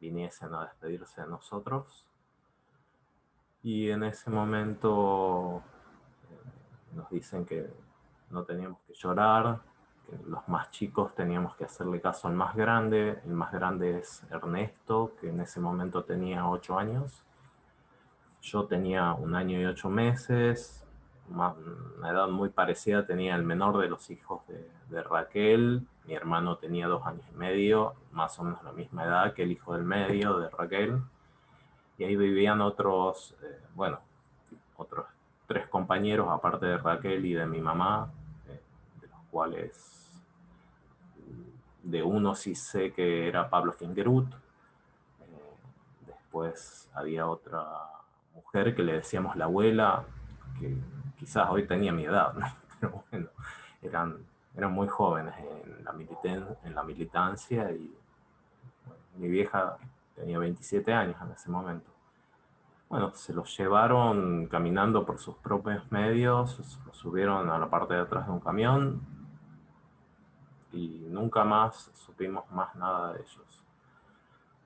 viniesen a despedirse de nosotros. Y en ese momento nos dicen que no teníamos que llorar, que los más chicos teníamos que hacerle caso al más grande. El más grande es Ernesto, que en ese momento tenía 8 años. Yo tenía 1 año y 8 meses, una edad muy parecida tenía el menor de los hijos de Raquel. Mi hermano tenía 2 años y medio, más o menos la misma edad que el hijo del medio de Raquel. Y ahí vivían otros 3 compañeros, aparte de Raquel y de mi mamá, de los cuales de uno sí sé que era Pablo Fingerut. Después había otra mujer que le decíamos la abuela, que quizás hoy tenía mi edad, ¿no? Pero bueno, eran muy jóvenes en la militancia, y bueno, mi vieja tenía 27 años en ese momento. Bueno, se los llevaron caminando por sus propios medios, los subieron a la parte de atrás de un camión y nunca más supimos más nada de ellos.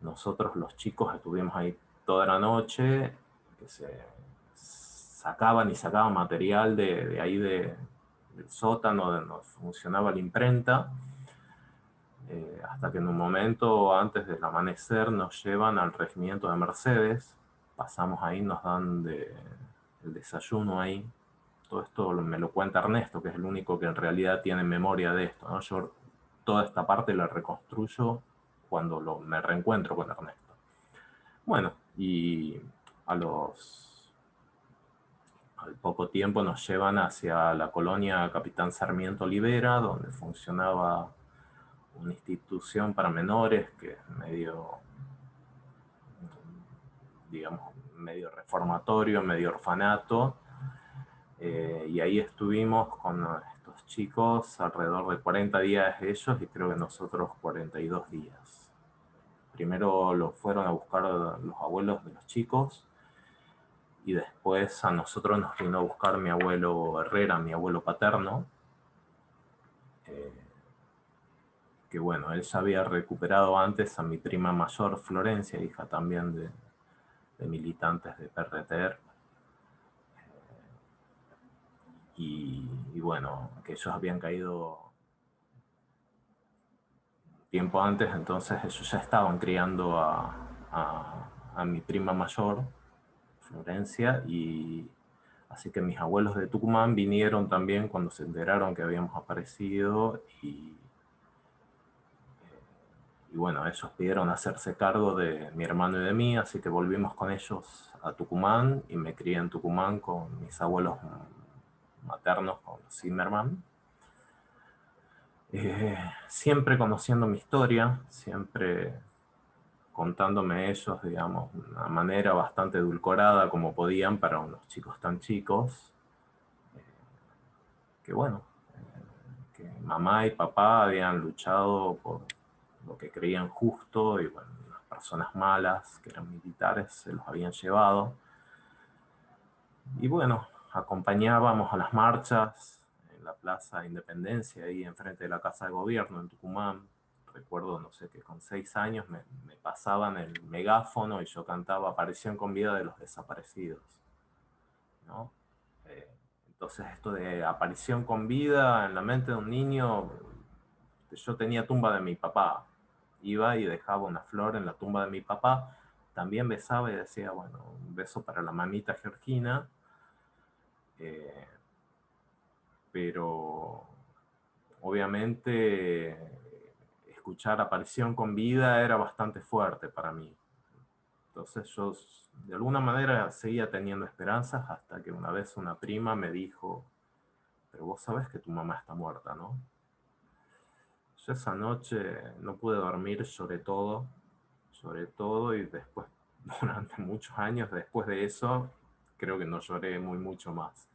Nosotros los chicos estuvimos ahí toda la noche, que se sacaban y sacaban material de ahí del sótano donde funcionaba la imprenta, hasta que en un momento antes del amanecer nos llevan al regimiento de Mercedes. Pasamos ahí, nos dan el desayuno ahí. Todo esto me lo cuenta Ernesto, que es el único que en realidad tiene memoria de esto, ¿no? Yo toda esta parte la reconstruyo cuando me reencuentro con Ernesto. Bueno, y al poco tiempo nos llevan hacia la colonia Capitán Sarmiento Olivera, donde funcionaba una institución para menores que es medio reformatorio, medio orfanato. Y ahí estuvimos con estos chicos alrededor de 40 días ellos y creo que nosotros 42 días. Primero lo fueron a buscar los abuelos de los chicos y después a nosotros nos vino a buscar mi abuelo Herrera, mi abuelo paterno, que bueno, él ya había recuperado antes a mi prima mayor Florencia, hija también de militantes de PRTR. Y bueno, que ellos habían caído tiempo antes, entonces ellos ya estaban criando a mi prima mayor, Florencia, y así que mis abuelos de Tucumán vinieron también cuando se enteraron que habíamos aparecido y bueno, ellos pidieron hacerse cargo de mi hermano y de mí, así que volvimos con ellos a Tucumán y me crié en Tucumán con mis abuelos maternos, con Zimmerman. Siempre conociendo mi historia, siempre contándome ellos, digamos, de una manera bastante edulcorada como podían para unos chicos tan chicos, que bueno, que mamá y papá habían luchado por lo que creían justo y bueno, las personas malas, que eran militares, se los habían llevado. Y bueno, acompañábamos a las marchas en la Plaza Independencia, ahí enfrente de la Casa de Gobierno en Tucumán. Recuerdo, no sé, que con 6 años me pasaban el megáfono y yo cantaba Aparición con vida de los desaparecidos, ¿no? Entonces esto de aparición con vida en la mente de un niño, yo tenía tumba de mi papá, iba y dejaba una flor en la tumba de mi papá, también besaba y decía, bueno, un beso para la mamita Georgina, pero obviamente escuchar Aparición con vida era bastante fuerte para mí. Entonces yo de alguna manera seguía teniendo esperanzas hasta que una vez una prima me dijo, pero vos sabés que tu mamá está muerta, ¿no? Yo esa noche no pude dormir, lloré todo y después, durante muchos años después de eso, creo que no lloré mucho más.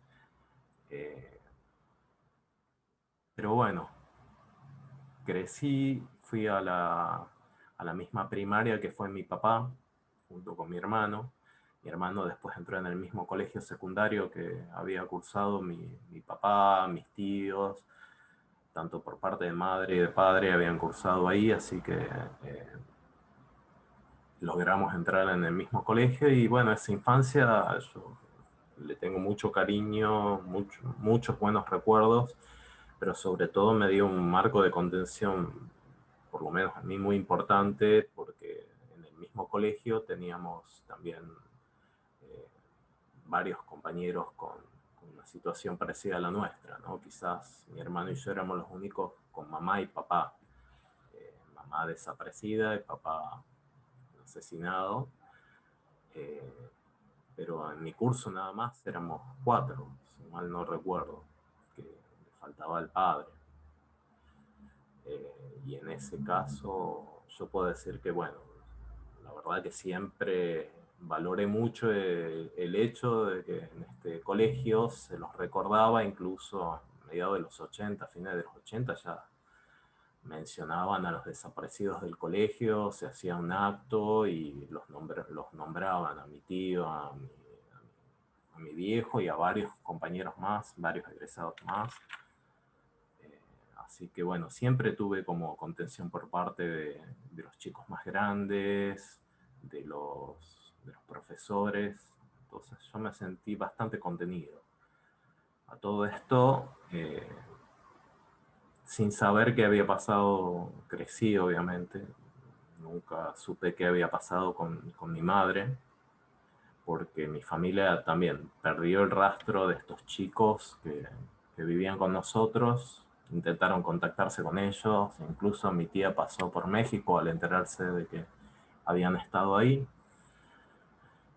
Pero bueno, crecí, fui a la misma primaria que fue mi papá, junto con mi hermano. Mi hermano después entró en el mismo colegio secundario que había cursado mi papá, mis tíos, tanto por parte de madre y de padre habían cursado ahí, así que logramos entrar en el mismo colegio y bueno, esa infancia yo le tengo mucho cariño, muchos buenos recuerdos, pero sobre todo me dio un marco de contención, por lo menos a mí muy importante, porque en el mismo colegio teníamos también varios compañeros con una situación parecida a la nuestra, ¿no? Quizás mi hermano y yo éramos los únicos con mamá y papá. Mamá desaparecida y papá asesinado. Pero en mi curso nada más éramos 4, si mal no recuerdo, que le faltaba el padre. Y en ese caso yo puedo decir que, bueno, la verdad que siempre valoré mucho el hecho de que en este colegio se los recordaba, incluso a mediados de los 80, fines de los 80 ya mencionaban a los desaparecidos del colegio, se hacía un acto y los nombraban a mi tío, a mi viejo y a varios compañeros más, varios egresados más. Así que bueno, siempre tuve como contención por parte de los chicos más grandes, de los profesores, entonces yo me sentí bastante contenido. A todo esto, sin saber qué había pasado, crecí obviamente, nunca supe qué había pasado con mi madre, porque mi familia también perdió el rastro de estos chicos que vivían con nosotros, intentaron contactarse con ellos, incluso mi tía pasó por México al enterarse de que habían estado ahí.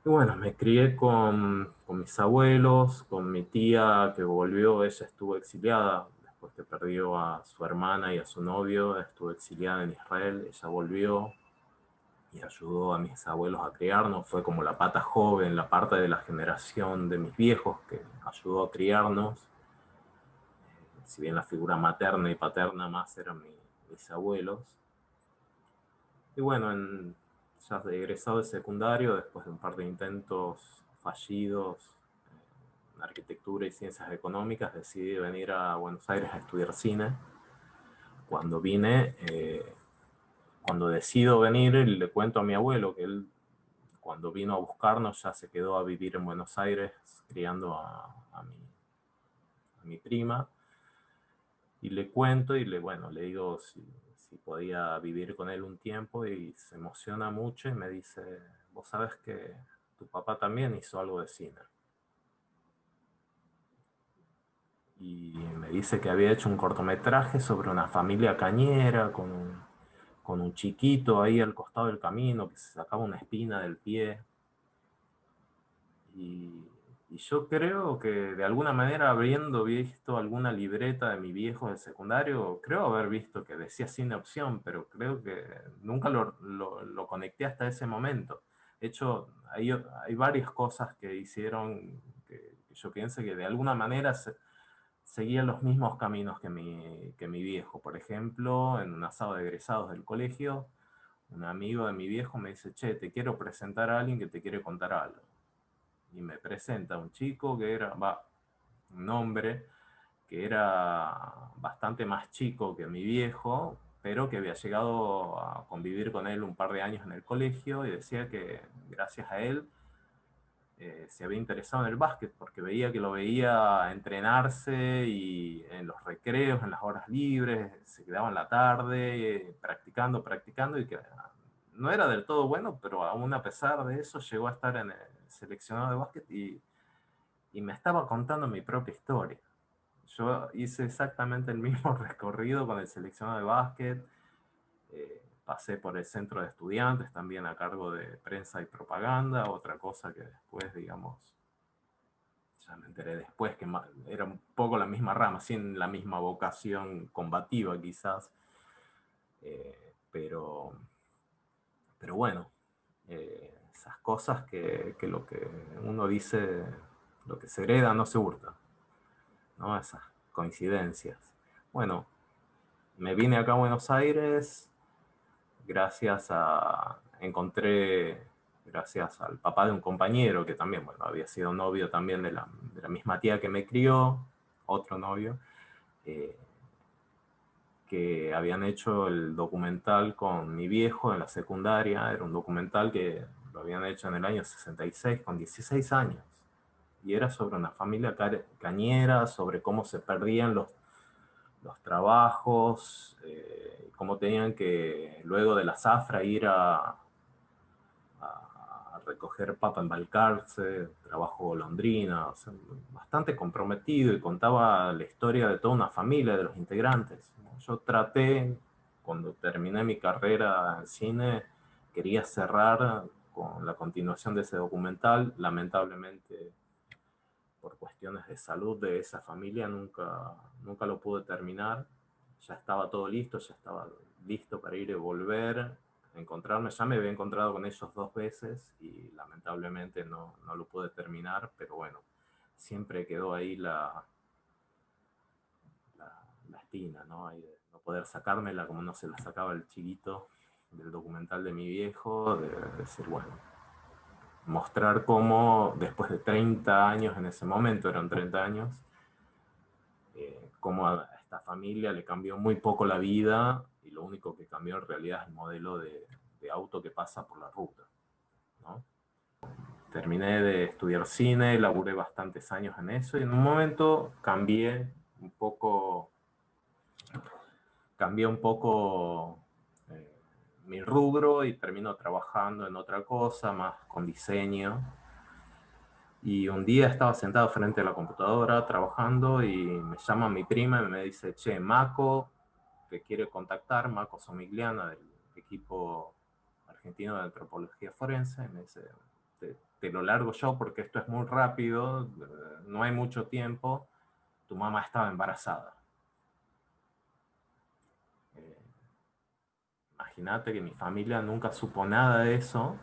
Y bueno, me crié con mis abuelos, con mi tía que volvió, ella estuvo exiliada, después que perdió a su hermana y a su novio, estuvo exiliada en Israel, ella volvió. y ayudó a mis abuelos a criarnos, fue como la pata joven, la parte de la generación de mis viejos que ayudó a criarnos. Si bien la figura materna y paterna más eran mis abuelos. Y bueno, ya de egresado de secundario, después de un par de intentos fallidos en arquitectura y ciencias económicas, decidí venir a Buenos Aires a estudiar cine. Cuando vine, cuando decido venir, le cuento a mi abuelo que él, cuando vino a buscarnos, ya se quedó a vivir en Buenos Aires criando a mi prima. Y le cuento y bueno, le digo si podía vivir con él un tiempo, y se emociona mucho y me dice, vos sabes que tu papá también hizo algo de cine. Y me dice que había hecho un cortometraje sobre una familia cañera con un chiquito ahí al costado del camino que se sacaba una espina del pie. Y yo creo que de alguna manera, habiendo visto alguna libreta de mi viejo del secundario, creo haber visto que decía cine opción, pero creo que nunca lo conecté hasta ese momento. De hecho, hay varias cosas que hicieron que yo piense que de alguna manera seguían los mismos caminos que mi viejo. Por ejemplo, en un asado de egresados del colegio, un amigo de mi viejo me dice, che, te quiero presentar a alguien que te quiere contar algo. Y me presenta un chico que era, un hombre que era bastante más chico que mi viejo, pero que había llegado a convivir con él un par de años en el colegio, y decía que gracias a él se había interesado en el básquet, porque veía que lo veía entrenarse y en los recreos, en las horas libres, se quedaba en la tarde practicando, y que no era del todo bueno, pero aún a pesar de eso llegó a estar en el seleccionado de básquet, y me estaba contando mi propia historia. Yo hice exactamente el mismo recorrido con el seleccionado de básquet, pasé por el centro de estudiantes también a cargo de prensa y propaganda, otra cosa que después, digamos, ya me enteré después que era un poco la misma rama, sin la misma vocación combativa quizás, pero bueno, esas cosas que lo que uno dice, lo que se hereda no se hurta, ¿no? Esas coincidencias. Bueno, me vine acá a Buenos Aires gracias al papá de un compañero que también, bueno, había sido novio también de la misma tía que me crió, otro novio, que habían hecho el documental con mi viejo en la secundaria. Era un documental que lo habían hecho en el año 66, con 16 años. Y era sobre una familia cañera, sobre cómo se perdían los trabajos, cómo tenían que, luego de la zafra, ir a recoger papa, embalcarse, trabajo golondrina, o sea, bastante comprometido, y contaba la historia de toda una familia, de los integrantes. Yo traté, cuando terminé mi carrera en cine, quería cerrar con la continuación de ese documental. Lamentablemente, por cuestiones de salud de esa familia, nunca lo pude terminar. Ya estaba todo listo, ya estaba listo para ir y volver, encontrarme. Ya me había encontrado con ellos 2 veces y lamentablemente no lo pude terminar, pero bueno, siempre quedó ahí la espina, ¿no? Ahí de no poder sacármela como no se la sacaba el chiquito del documental de mi viejo, de decir, bueno, mostrar cómo después de 30 años, en ese momento eran 30 años, cómo a esta familia le cambió muy poco la vida, y lo único que cambió en realidad es el modelo de auto que pasa por la ruta, ¿no? Terminé de estudiar cine, laburé bastantes años en eso, y en un momento cambié un poco mi rubro, y termino trabajando en otra cosa, más con diseño. Y un día estaba sentado frente a la computadora trabajando, y me llama mi prima y me dice, che, Mako te quiere contactar, Mako Somigliana, del equipo argentino de antropología forense. Me dice, te lo largo yo porque esto es muy rápido, no hay mucho tiempo, tu mamá estaba embarazada. imagínate que mi familia nunca supo nada de eso.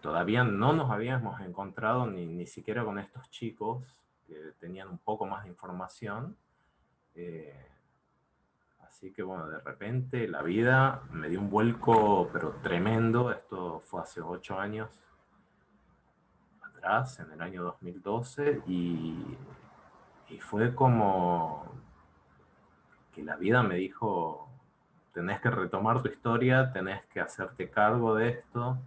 Todavía no nos habíamos encontrado ni siquiera con estos chicos que tenían un poco más de información. Así que bueno, de repente la vida me dio un vuelco, pero tremendo. Esto fue hace 8 años atrás, en el año 2012, y fue como que la vida me dijo, tenés que retomar tu historia, tenés que hacerte cargo de esto.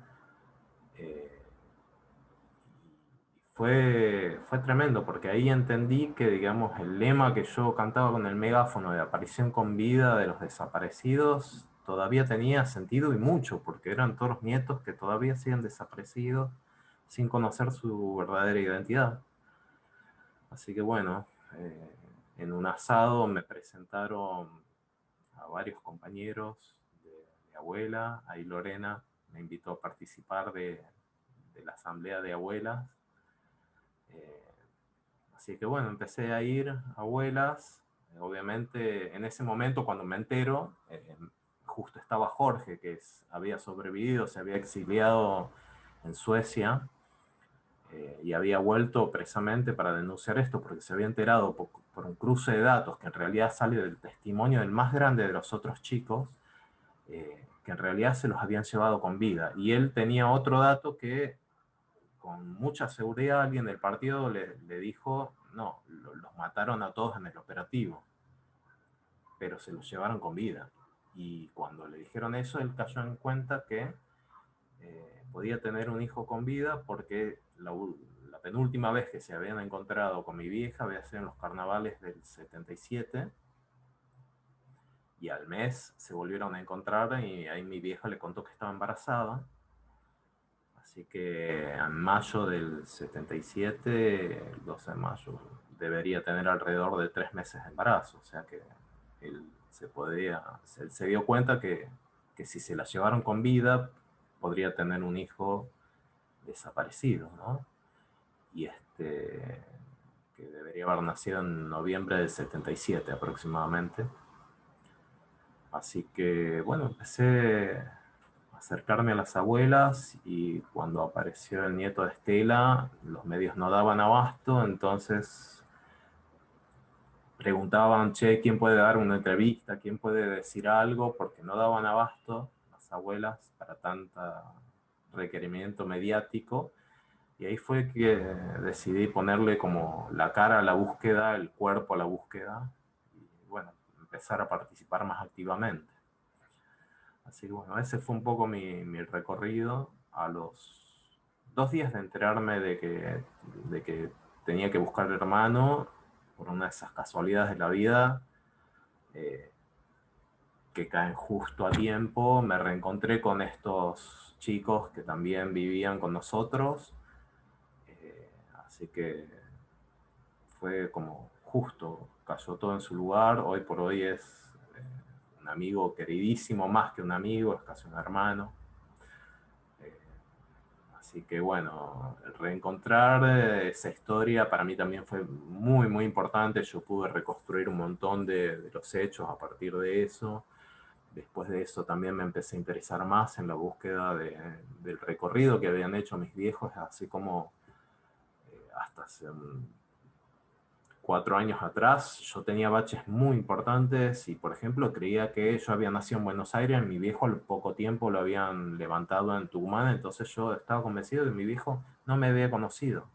Fue tremendo, porque ahí entendí que, digamos, el lema que yo cantaba con el megáfono de aparición con vida de los desaparecidos todavía tenía sentido, y mucho, porque eran todos los nietos que todavía siguen desaparecidos sin conocer su verdadera identidad. Así que bueno, en un asado me presentaron a varios compañeros de abuela. Ahí Lorena me invitó a participar de la asamblea de abuelas. Así que bueno, empecé a ir a abuelas. Obviamente en ese momento, cuando me entero, justo estaba Jorge, que había sobrevivido, se había exiliado en Suecia, y había vuelto precisamente para denunciar esto, porque se había enterado por un cruce de datos que en realidad sale del testimonio del más grande de los otros chicos, que en realidad se los habían llevado con vida. Y él tenía otro dato que con mucha seguridad alguien del partido le dijo, no, los mataron a todos en el operativo, pero se los llevaron con vida. Y cuando le dijeron eso, él cayó en cuenta que podía tener un hijo con vida, porque la penúltima vez que se habían encontrado con mi vieja había sido en los carnavales del 77, y al mes se volvieron a encontrar, y ahí mi vieja le contó que estaba embarazada. Así que en mayo del 77, el 12 de mayo, debería tener alrededor de 3 meses de embarazo. O sea que él se dio cuenta que si se la llevaron con vida, podría tener un hijo desaparecido, ¿no? Y que debería haber nacido en noviembre del 77 aproximadamente. Así que bueno, empecé a acercarme a las abuelas, y cuando apareció el nieto de Estela, los medios no daban abasto, entonces preguntaban, che, ¿quién puede dar una entrevista? ¿Quién puede decir algo? Porque no daban abasto las abuelas para tanto requerimiento mediático. Y ahí fue que decidí ponerle como la cara a la búsqueda, el cuerpo a la búsqueda, y bueno, empezar a participar más activamente. Así que bueno, ese fue un poco mi recorrido. A los 2 días de enterarme de que tenía que buscar hermano, por una de esas casualidades de la vida, que caen justo a tiempo, me reencontré con estos chicos que también vivían con nosotros. Así que fue como justo, cayó todo en su lugar. Hoy por hoy es un amigo queridísimo, más que un amigo, es casi un hermano. Así que bueno, reencontrar esa historia para mí también fue muy, muy importante. Yo pude reconstruir un montón de los hechos a partir de eso. Después de eso también me empecé a interesar más en la búsqueda del recorrido que habían hecho mis viejos, así como hasta hace 4 años atrás yo tenía baches muy importantes, y por ejemplo creía que yo había nacido en Buenos Aires, mi viejo al poco tiempo lo habían levantado en Tucumán, entonces yo estaba convencido de que mi viejo no me había conocido.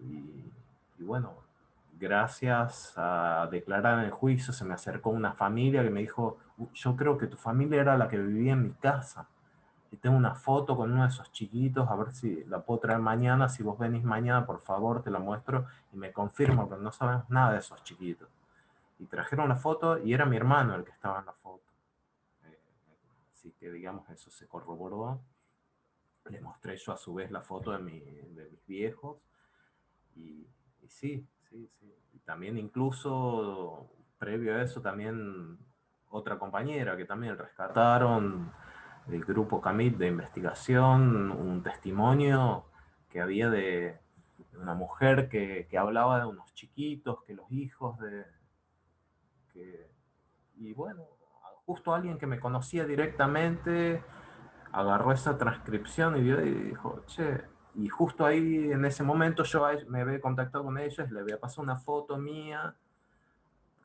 Y bueno, gracias a declarar en el juicio se me acercó una familia que me dijo, yo creo que tu familia era la que vivía en mi casa. Y tengo una foto con uno de esos chiquitos, a ver si la puedo traer mañana. Si vos venís mañana, por favor, te la muestro. Y me confirmo, pero no sabemos nada de esos chiquitos. Y trajeron la foto y era mi hermano el que estaba en la foto. Así que, digamos, eso se corroboró. Le mostré yo a su vez la foto de mis viejos. Y sí. Y también incluso, previo a eso, también otra compañera que también rescataron del grupo CAMIT de investigación, un testimonio que había de una mujer que hablaba de unos chiquitos, que los hijos y bueno, justo alguien que me conocía directamente agarró esa transcripción y vio y dijo, che, y justo ahí en ese momento yo me había contactado con ellos, le había pasado una foto mía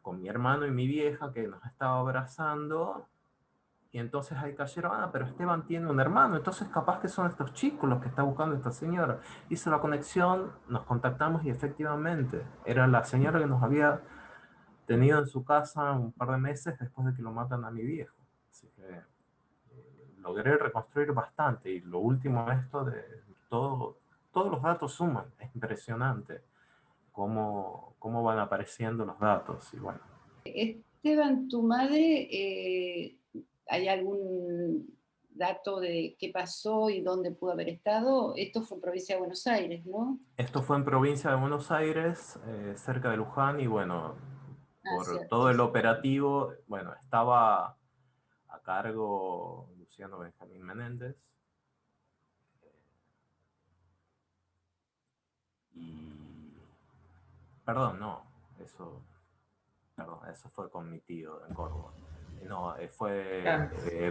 con mi hermano y mi vieja que nos estaba abrazando, y entonces ahí cayeron, pero Esteban tiene un hermano, entonces capaz que son estos chicos los que está buscando esta señora. Hizo la conexión, nos contactamos y efectivamente era la señora que nos había tenido en su casa un par de meses después de que lo matan a mi viejo. Así que logré reconstruir bastante, y lo último esto de todos los datos suman, es impresionante cómo van apareciendo los datos. Y bueno. Esteban, tu madre, ¿hay algún dato de qué pasó y dónde pudo haber estado? Esto fue en provincia de Buenos Aires, ¿no? Esto fue en provincia de Buenos Aires, cerca de Luján, y bueno, por cierto. todo el operativo, bueno, estaba a cargo Luciano Benjamín Menéndez, y perdón, no, eso fue con mi tío en Córdoba. No, fue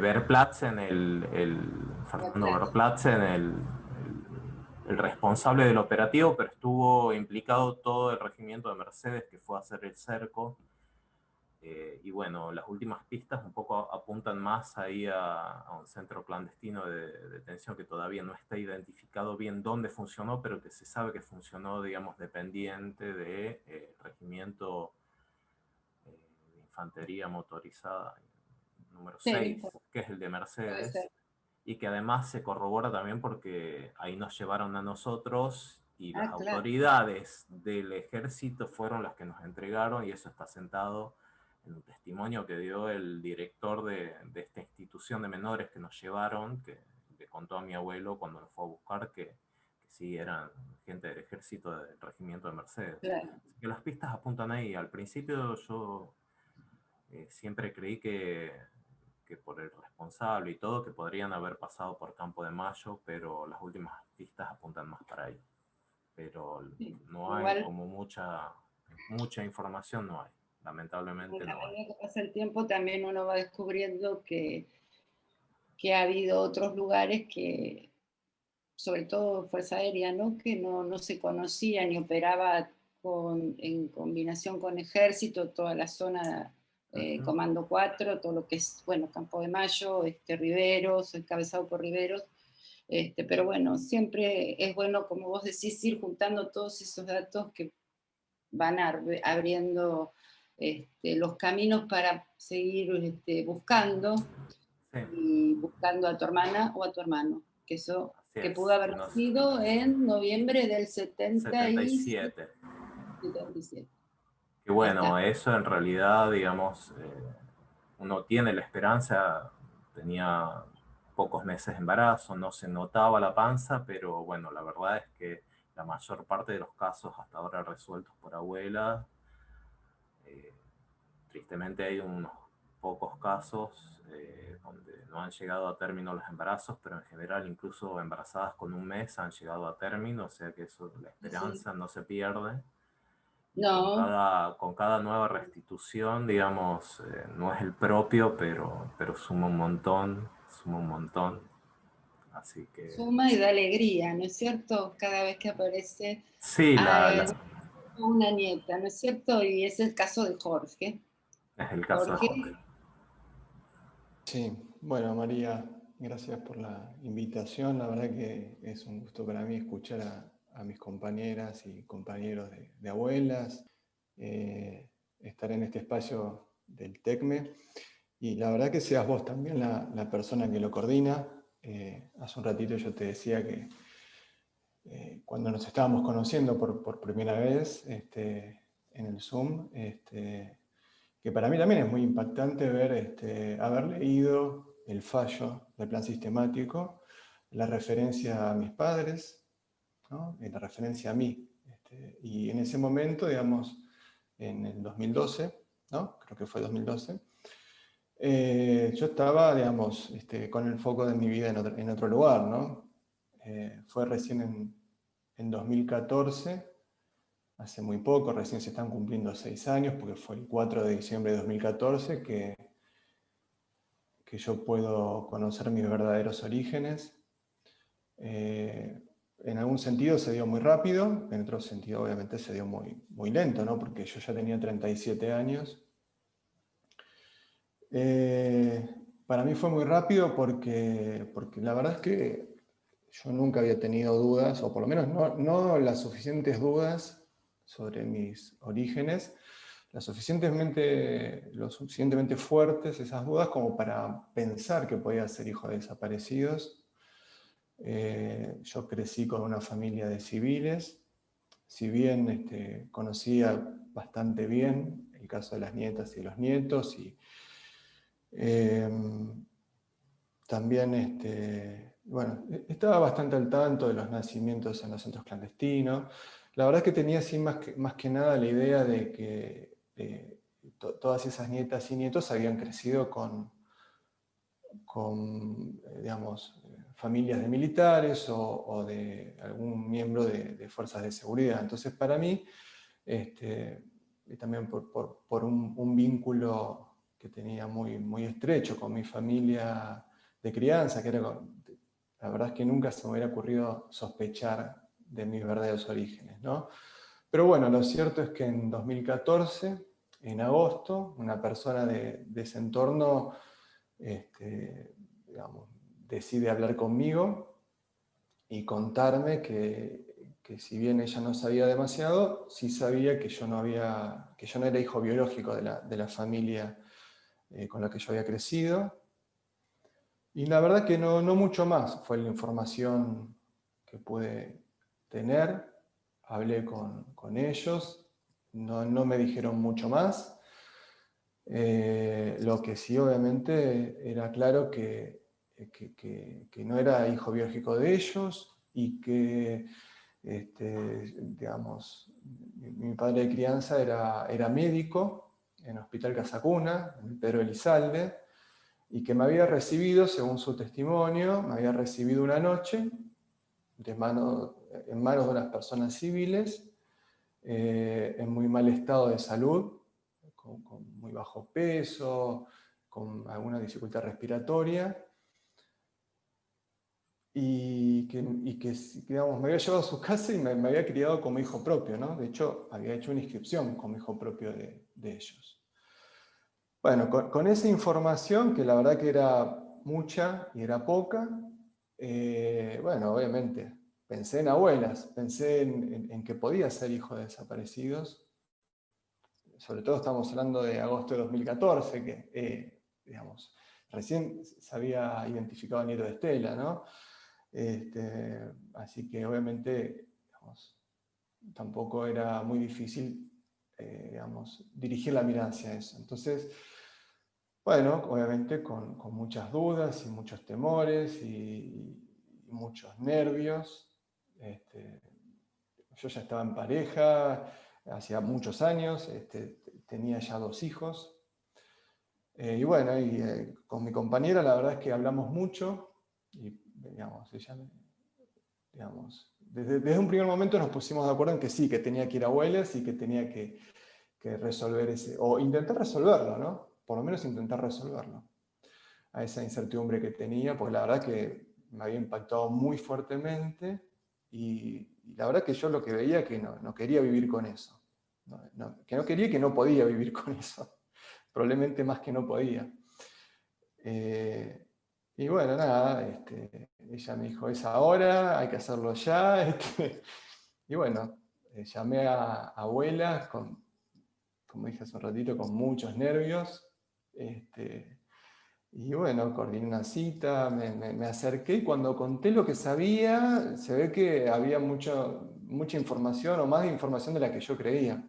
Verplatzen, Fernando Verplatzen, el responsable del operativo, pero estuvo implicado todo el regimiento de Mercedes que fue a hacer el cerco. Y bueno, las últimas pistas un poco apuntan más ahí a un centro clandestino de detención que todavía no está identificado bien dónde funcionó, pero que se sabe que funcionó, digamos, dependiente del regimiento de infantería motorizada número 6, que es el de Mercedes, y que además se corrobora también porque ahí nos llevaron a nosotros y las autoridades del ejército fueron las que nos entregaron, y eso está sentado en un testimonio que dio el director de esta institución de menores que nos llevaron, que le contó a mi abuelo cuando nos fue a buscar que sí eran gente del ejército del regimiento de Mercedes. Claro. Así que las pistas apuntan ahí. Al principio yo siempre creí que por el responsable y todo, que podrían haber pasado por Campo de Mayo, pero las últimas pistas apuntan más para ahí. Pero sí, no hay igual, como mucha información, no hay. Lamentablemente no hay. A medida que pasa el tiempo también uno va descubriendo que ha habido otros lugares que, sobre todo Fuerza Aérea, ¿no? Que no se conocía ni operaba en combinación con Ejército, toda la zona Comando 4, todo lo que es, bueno, Campo de Mayo, Riveros, encabezado por Riveros. Pero bueno, siempre es bueno, como vos decís, ir juntando todos esos datos que van abriendo los caminos para seguir buscando, sí, y buscando a tu hermana o a tu hermano, que eso que pudo haber sido en noviembre del 77. Que bueno, eso en realidad, digamos, uno tiene la esperanza, tenía pocos meses de embarazo, no se notaba la panza, pero bueno, la verdad es que la mayor parte de los casos hasta ahora resueltos por abuela, tristemente hay unos pocos casos donde no han llegado a término los embarazos, pero en general incluso embarazadas con un mes han llegado a término, o sea que eso, la esperanza no se pierde. No. Con cada nueva restitución, digamos, no es el propio, pero suma un montón, Así que... Suma y da alegría, ¿no es cierto? Cada vez que aparece sí, una nieta, ¿no es cierto? Y es el caso de Jorge. Es el caso de Jorge. Sí, bueno, María, gracias por la invitación. La verdad que es un gusto para mí escuchar a mis compañeras y compañeros de abuelas, estar en este espacio del TECME, y la verdad que seas vos también la persona que lo coordina. Hace un ratito yo te decía que cuando nos estábamos conociendo por primera vez en el Zoom, que para mí también es muy impactante ver, haber leído el fallo del plan sistemático, la referencia a mis padres, ¿no? Y la referencia a mí. Y en ese momento, digamos, en el 2012, ¿no? Creo que fue 2012, yo estaba, digamos, con el foco de mi vida en otro lugar, ¿no? Fue recién en 2014, hace muy poco, recién se están cumpliendo 6 años, porque fue el 4 de diciembre de 2014 que yo puedo conocer mis verdaderos orígenes. En algún sentido se dio muy rápido, en otro sentido obviamente se dio muy, muy lento, ¿no? Porque yo ya tenía 37 años. Para mí fue muy rápido porque la verdad es que yo nunca había tenido dudas, o por lo menos no las suficientes dudas sobre mis orígenes, lo suficientemente fuertes esas dudas como para pensar que podía ser hijo de desaparecidos. Yo crecí con una familia de civiles, si bien conocía bastante bien el caso de las nietas y los nietos, y también bueno, estaba bastante al tanto de los nacimientos en los centros clandestinos. La verdad es que tenía así más que nada la idea de que todas esas nietas y nietos habían crecido con digamos, familias de militares o de algún miembro de fuerzas de seguridad. Entonces, para mí, y también por un vínculo que tenía muy estrecho con mi familia de crianza, que era, la verdad es que nunca se me hubiera ocurrido sospechar de mis verdaderos orígenes, ¿no? Pero bueno, lo cierto es que en 2014, en agosto, una persona de ese entorno digamos, decide hablar conmigo y contarme que si bien ella no sabía demasiado, sí sabía que yo no era hijo biológico de la familia con la que yo había crecido. Y la verdad que no mucho más fue la información que pude tener. Hablé con ellos, no me dijeron mucho más. Lo que sí, obviamente, era claro que no era hijo biológico de ellos y que, digamos, mi padre de crianza era médico en el Hospital Casa-Cuna, en Pedro Elizalde, y que me había recibido, según su testimonio, me había recibido una noche en manos de unas personas civiles en muy mal estado de salud, con muy bajo peso, con alguna dificultad respiratoria, y que digamos, me había llevado a su casa y me había criado como hijo propio, ¿no? De hecho, había hecho una inscripción como hijo propio de ellos. Bueno, con esa información, que la verdad que era mucha y era poca, bueno, obviamente, pensé en abuelas, pensé en que podía ser hijo de desaparecidos. Sobre todo estamos hablando de agosto de 2014, que digamos, recién se había identificado a nieto de Estela, ¿no? Así que obviamente, digamos, tampoco era muy difícil, digamos, dirigir la mirada hacia eso. Entonces, bueno, obviamente con muchas dudas y muchos temores y muchos nervios. Yo ya estaba en pareja, hacía muchos años, tenía ya 2 hijos. Y bueno, con mi compañera la verdad es que hablamos mucho y, digamos, ella, digamos, desde un primer momento nos pusimos de acuerdo en que sí, que tenía que ir a abuelas y que tenía que resolver o intentar resolverlo, ¿no? Por lo menos intentar resolverlo, a esa incertidumbre que tenía, porque la verdad que me había impactado muy fuertemente y la verdad que yo lo que veía que no quería vivir con eso. Que no quería y que no podía vivir con eso. Probablemente más que no podía. Y bueno, nada, ella me dijo, es ahora, hay que hacerlo ya. Y bueno, llamé a abuelas, como dije hace un ratito, con muchos nervios. Y bueno, coordiné una cita, me acerqué y cuando conté lo que sabía, se ve que había mucha información o más información de la que yo creía.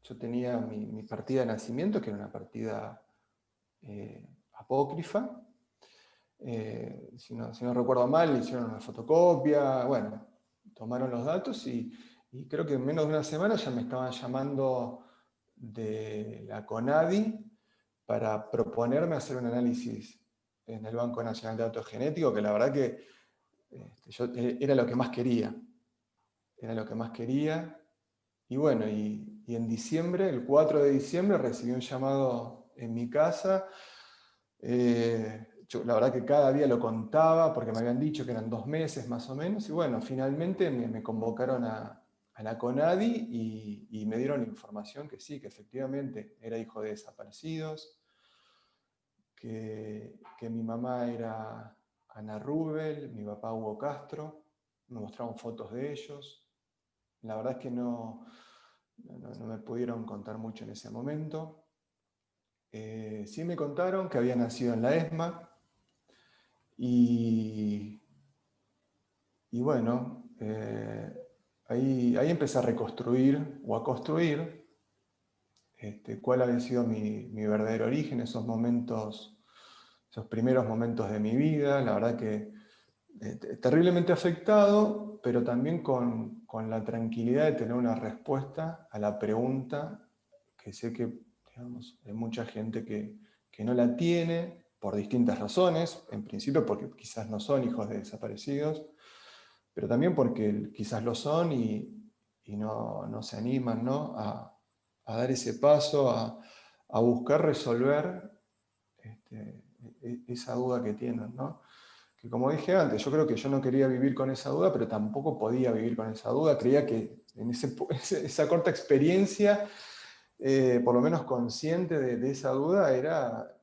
Yo tenía mi partida de nacimiento, que era una partida apócrifa. Si no recuerdo mal, hicieron una fotocopia, bueno, tomaron los datos y creo que en menos de una semana ya me estaban llamando de la CONADI para proponerme hacer un análisis en el Banco Nacional de Datos Genéticos, que la verdad que era lo que más quería. Era lo que más quería. Y bueno, y en diciembre, el 4 de diciembre, recibí un llamado en mi casa. Yo la verdad que cada día lo contaba porque me habían dicho que eran 2 meses más o menos, y bueno, finalmente me convocaron a la CONADI y me dieron la información que sí, que efectivamente era hijo de desaparecidos, que mi mamá era Ana Rubel, mi papá Hugo Castro, me mostraron fotos de ellos. La verdad es que no me pudieron contar mucho en ese momento. Sí me contaron que había nacido en la ESMA y bueno, ahí empecé a reconstruir o a construir cuál había sido mi verdadero origen, esos primeros momentos de mi vida. La verdad que terriblemente afectado, pero también con la tranquilidad de tener una respuesta a la pregunta que sé que, digamos, hay mucha gente que no la tiene por distintas razones, en principio porque quizás no son hijos de desaparecidos, pero también porque quizás lo son y no se animan, ¿no? a dar ese paso, a buscar resolver esa duda que tienen, ¿no? Que como dije antes, yo creo que yo no quería vivir con esa duda, pero tampoco podía vivir con esa duda. Creía que en esa corta experiencia, por lo menos consciente de esa duda, era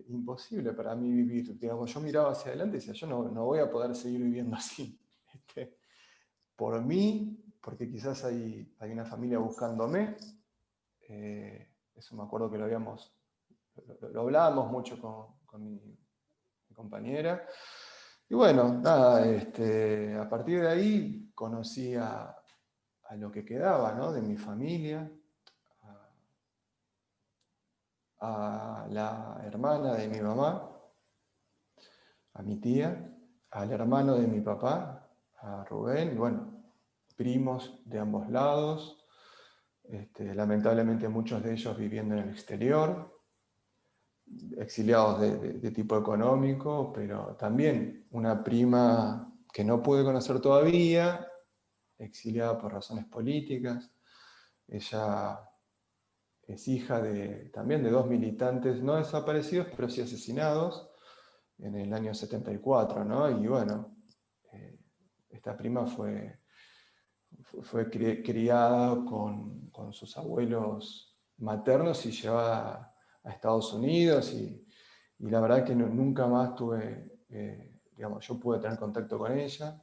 imposible para mí vivir. Digamos, yo miraba hacia adelante y decía, yo no voy a poder seguir viviendo así. Por mí, porque quizás hay una familia buscándome. Eso me acuerdo que lo hablábamos mucho con mi compañera. Y bueno, nada, a partir de ahí conocí a lo que quedaba, ¿no? De mi familia, a la hermana de mi mamá, a mi tía, al hermano de mi papá, a Rubén, y bueno, primos de ambos lados, lamentablemente muchos de ellos viviendo en el exterior, exiliados de tipo económico, pero también una prima que no pude conocer todavía, exiliada por razones políticas. Ella es hija también de 2 militantes no desaparecidos, pero sí asesinados en el año 74, ¿no? Y bueno, esta prima fue criada con sus abuelos maternos y llevada a Estados Unidos, y la verdad que nunca más digamos, yo pude tener contacto con ella.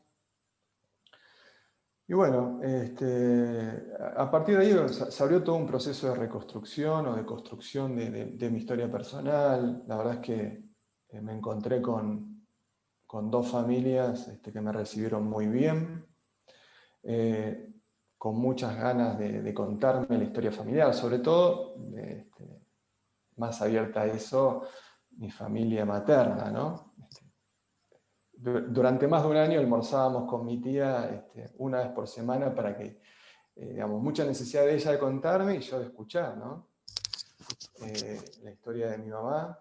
Y bueno, a partir de ahí se abrió todo un proceso de reconstrucción o de construcción de mi historia personal. La verdad es que me encontré con 2 familias que me recibieron muy bien, con muchas ganas de contarme la historia familiar, sobre todo más abierta a eso, mi familia materna, ¿no? Durante más de un año almorzábamos con mi tía una vez por semana para que, digamos, mucha necesidad de ella de contarme y yo de escuchar, ¿no? La historia de mi mamá.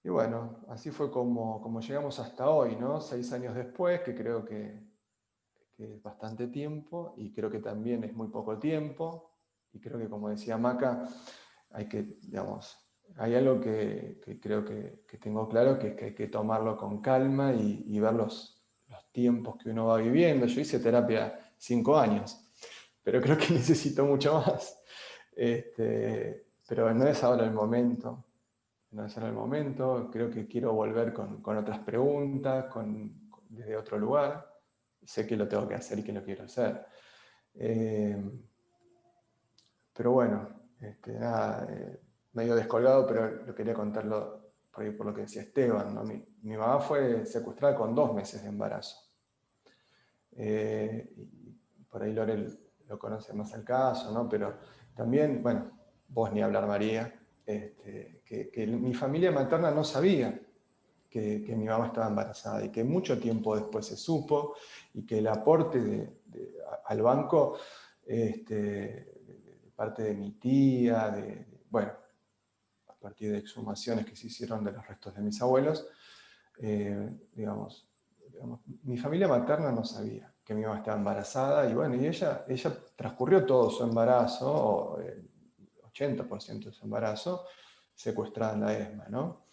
Y bueno, así fue como llegamos hasta hoy, ¿no? 6 años después, que creo que es bastante tiempo, y creo que también es muy poco tiempo, y creo que, como decía Maca, hay algo que creo que tengo claro, que es que hay que tomarlo con calma y ver los tiempos que uno va viviendo. Yo hice terapia 5 años, pero creo que necesito mucho más. Pero no es ahora el momento. No es ahora el momento. Creo que quiero volver con otras preguntas, desde otro lugar. Sé que lo tengo que hacer y que lo quiero hacer. Pero bueno, nada, medio descolgado, pero lo quería contarlo por lo que decía Esteban, ¿no? Mi mamá fue secuestrada con 2 meses de embarazo. Y por ahí Lore lo conoce más el caso, ¿no? Pero también, bueno, vos ni hablar, María, que mi familia materna no sabía que mi mamá estaba embarazada, y que mucho tiempo después se supo, y que el aporte al banco, parte de mi tía, bueno, a partir de exhumaciones que se hicieron de los restos de mis abuelos, digamos, mi familia materna no sabía que mi mamá estaba embarazada, y bueno, y ella transcurrió todo su embarazo, 80% de su embarazo, secuestrada en la ESMA, ¿no?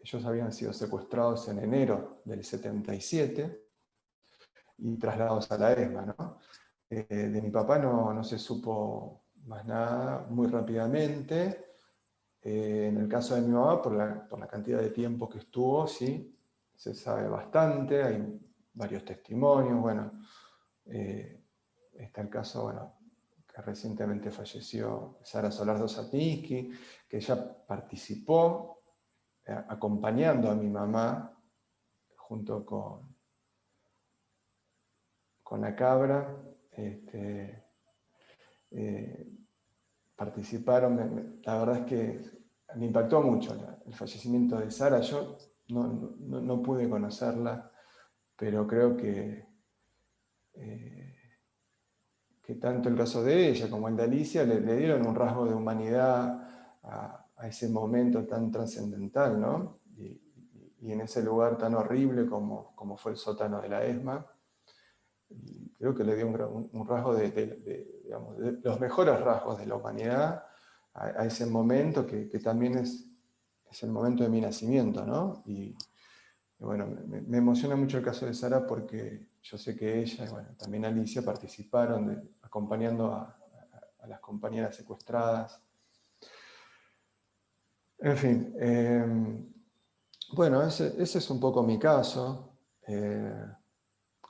Ellos habían sido secuestrados en enero del 77 y trasladados a la ESMA, ¿no? De mi papá no se supo más nada muy rápidamente. En el caso de mi mamá, por la cantidad de tiempo que estuvo, sí, se sabe bastante, hay varios testimonios, bueno, está el caso, bueno, que recientemente falleció Sara Solardo Satinsky, que ella participó acompañando a mi mamá junto con la cabra, participaron. La verdad es que me impactó mucho el fallecimiento de Sara. Yo no pude conocerla, pero creo que tanto el caso de ella como el de Alicia le dieron un rasgo de humanidad a ese momento tan trascendental, ¿no? Y en ese lugar tan horrible como fue el sótano de la ESMA. Y creo que le dio un rasgo digamos, de los mejores rasgos de la humanidad a ese momento que también es el momento de mi nacimiento, ¿no? Y bueno, me emociona mucho el caso de Sara porque yo sé que ella y bueno, también Alicia participaron acompañando a las compañeras secuestradas. En fin, bueno, ese es un poco mi caso.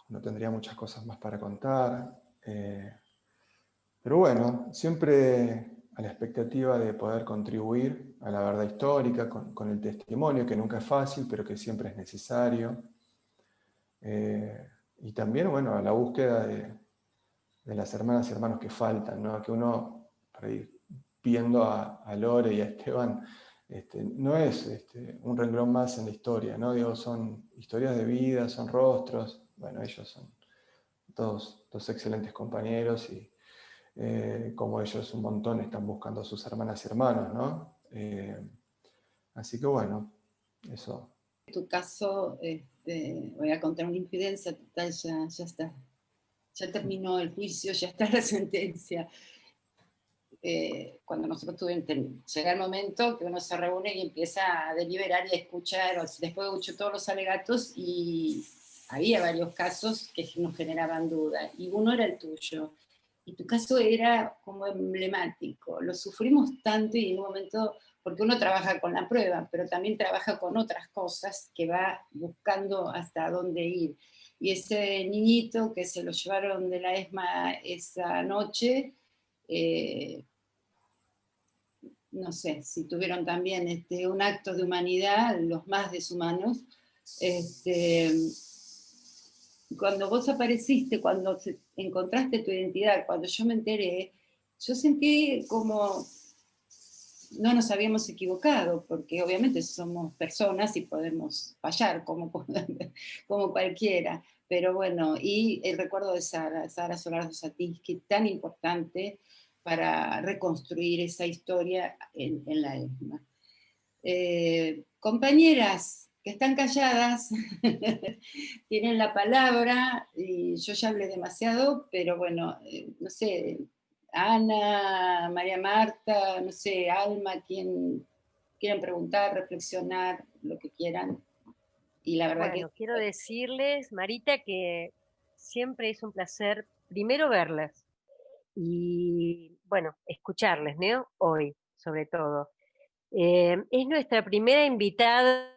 No tendría muchas cosas más para contar. Pero bueno, siempre a la expectativa de poder contribuir a la verdad histórica con el testimonio, que nunca es fácil, pero que siempre es necesario. Y también, bueno, a la búsqueda de las hermanas y hermanos que faltan, ¿no? Que uno, para ir viendo a Lore y a Esteban, no es un renglón más en la historia, ¿no? Digo, son historias de vida, son rostros. Bueno, ellos son dos excelentes compañeros y como ellos un montón están buscando a sus hermanas y hermanos, ¿no? Así que bueno, eso. En tu caso, voy a contar una infidencia total, ya está. Ya terminó el juicio, ya está la sentencia. Cuando nosotros llega el momento que uno se reúne y empieza a deliberar y a escuchar, después escucho todos los alegatos y había varios casos que nos generaban duda, y uno era el tuyo. Y tu caso era como emblemático, lo sufrimos tanto y en un momento, porque uno trabaja con la prueba, pero también trabaja con otras cosas que va buscando hasta dónde ir. Y ese niñito que se lo llevaron de la ESMA esa noche, no sé, si tuvieron también un acto de humanidad, los más deshumanos. Cuando vos apareciste, cuando encontraste tu identidad, cuando yo me enteré, yo sentí como no nos habíamos equivocado, porque obviamente somos personas y podemos fallar como cualquiera. Pero bueno, y el recuerdo de Sara Solardo Satinsky, tan importante para reconstruir esa historia en la ESMA. Compañeras que están calladas, tienen la palabra, y yo ya hablé demasiado, pero bueno, no sé, Ana, María Marta, no sé, Alma, quien quieran preguntar, reflexionar, lo que quieran. Y la verdad bueno, quiero decirles, Marita, que siempre es un placer primero verlas y, bueno, escucharles, ¿no? Hoy, sobre todo. Es nuestra primera invitada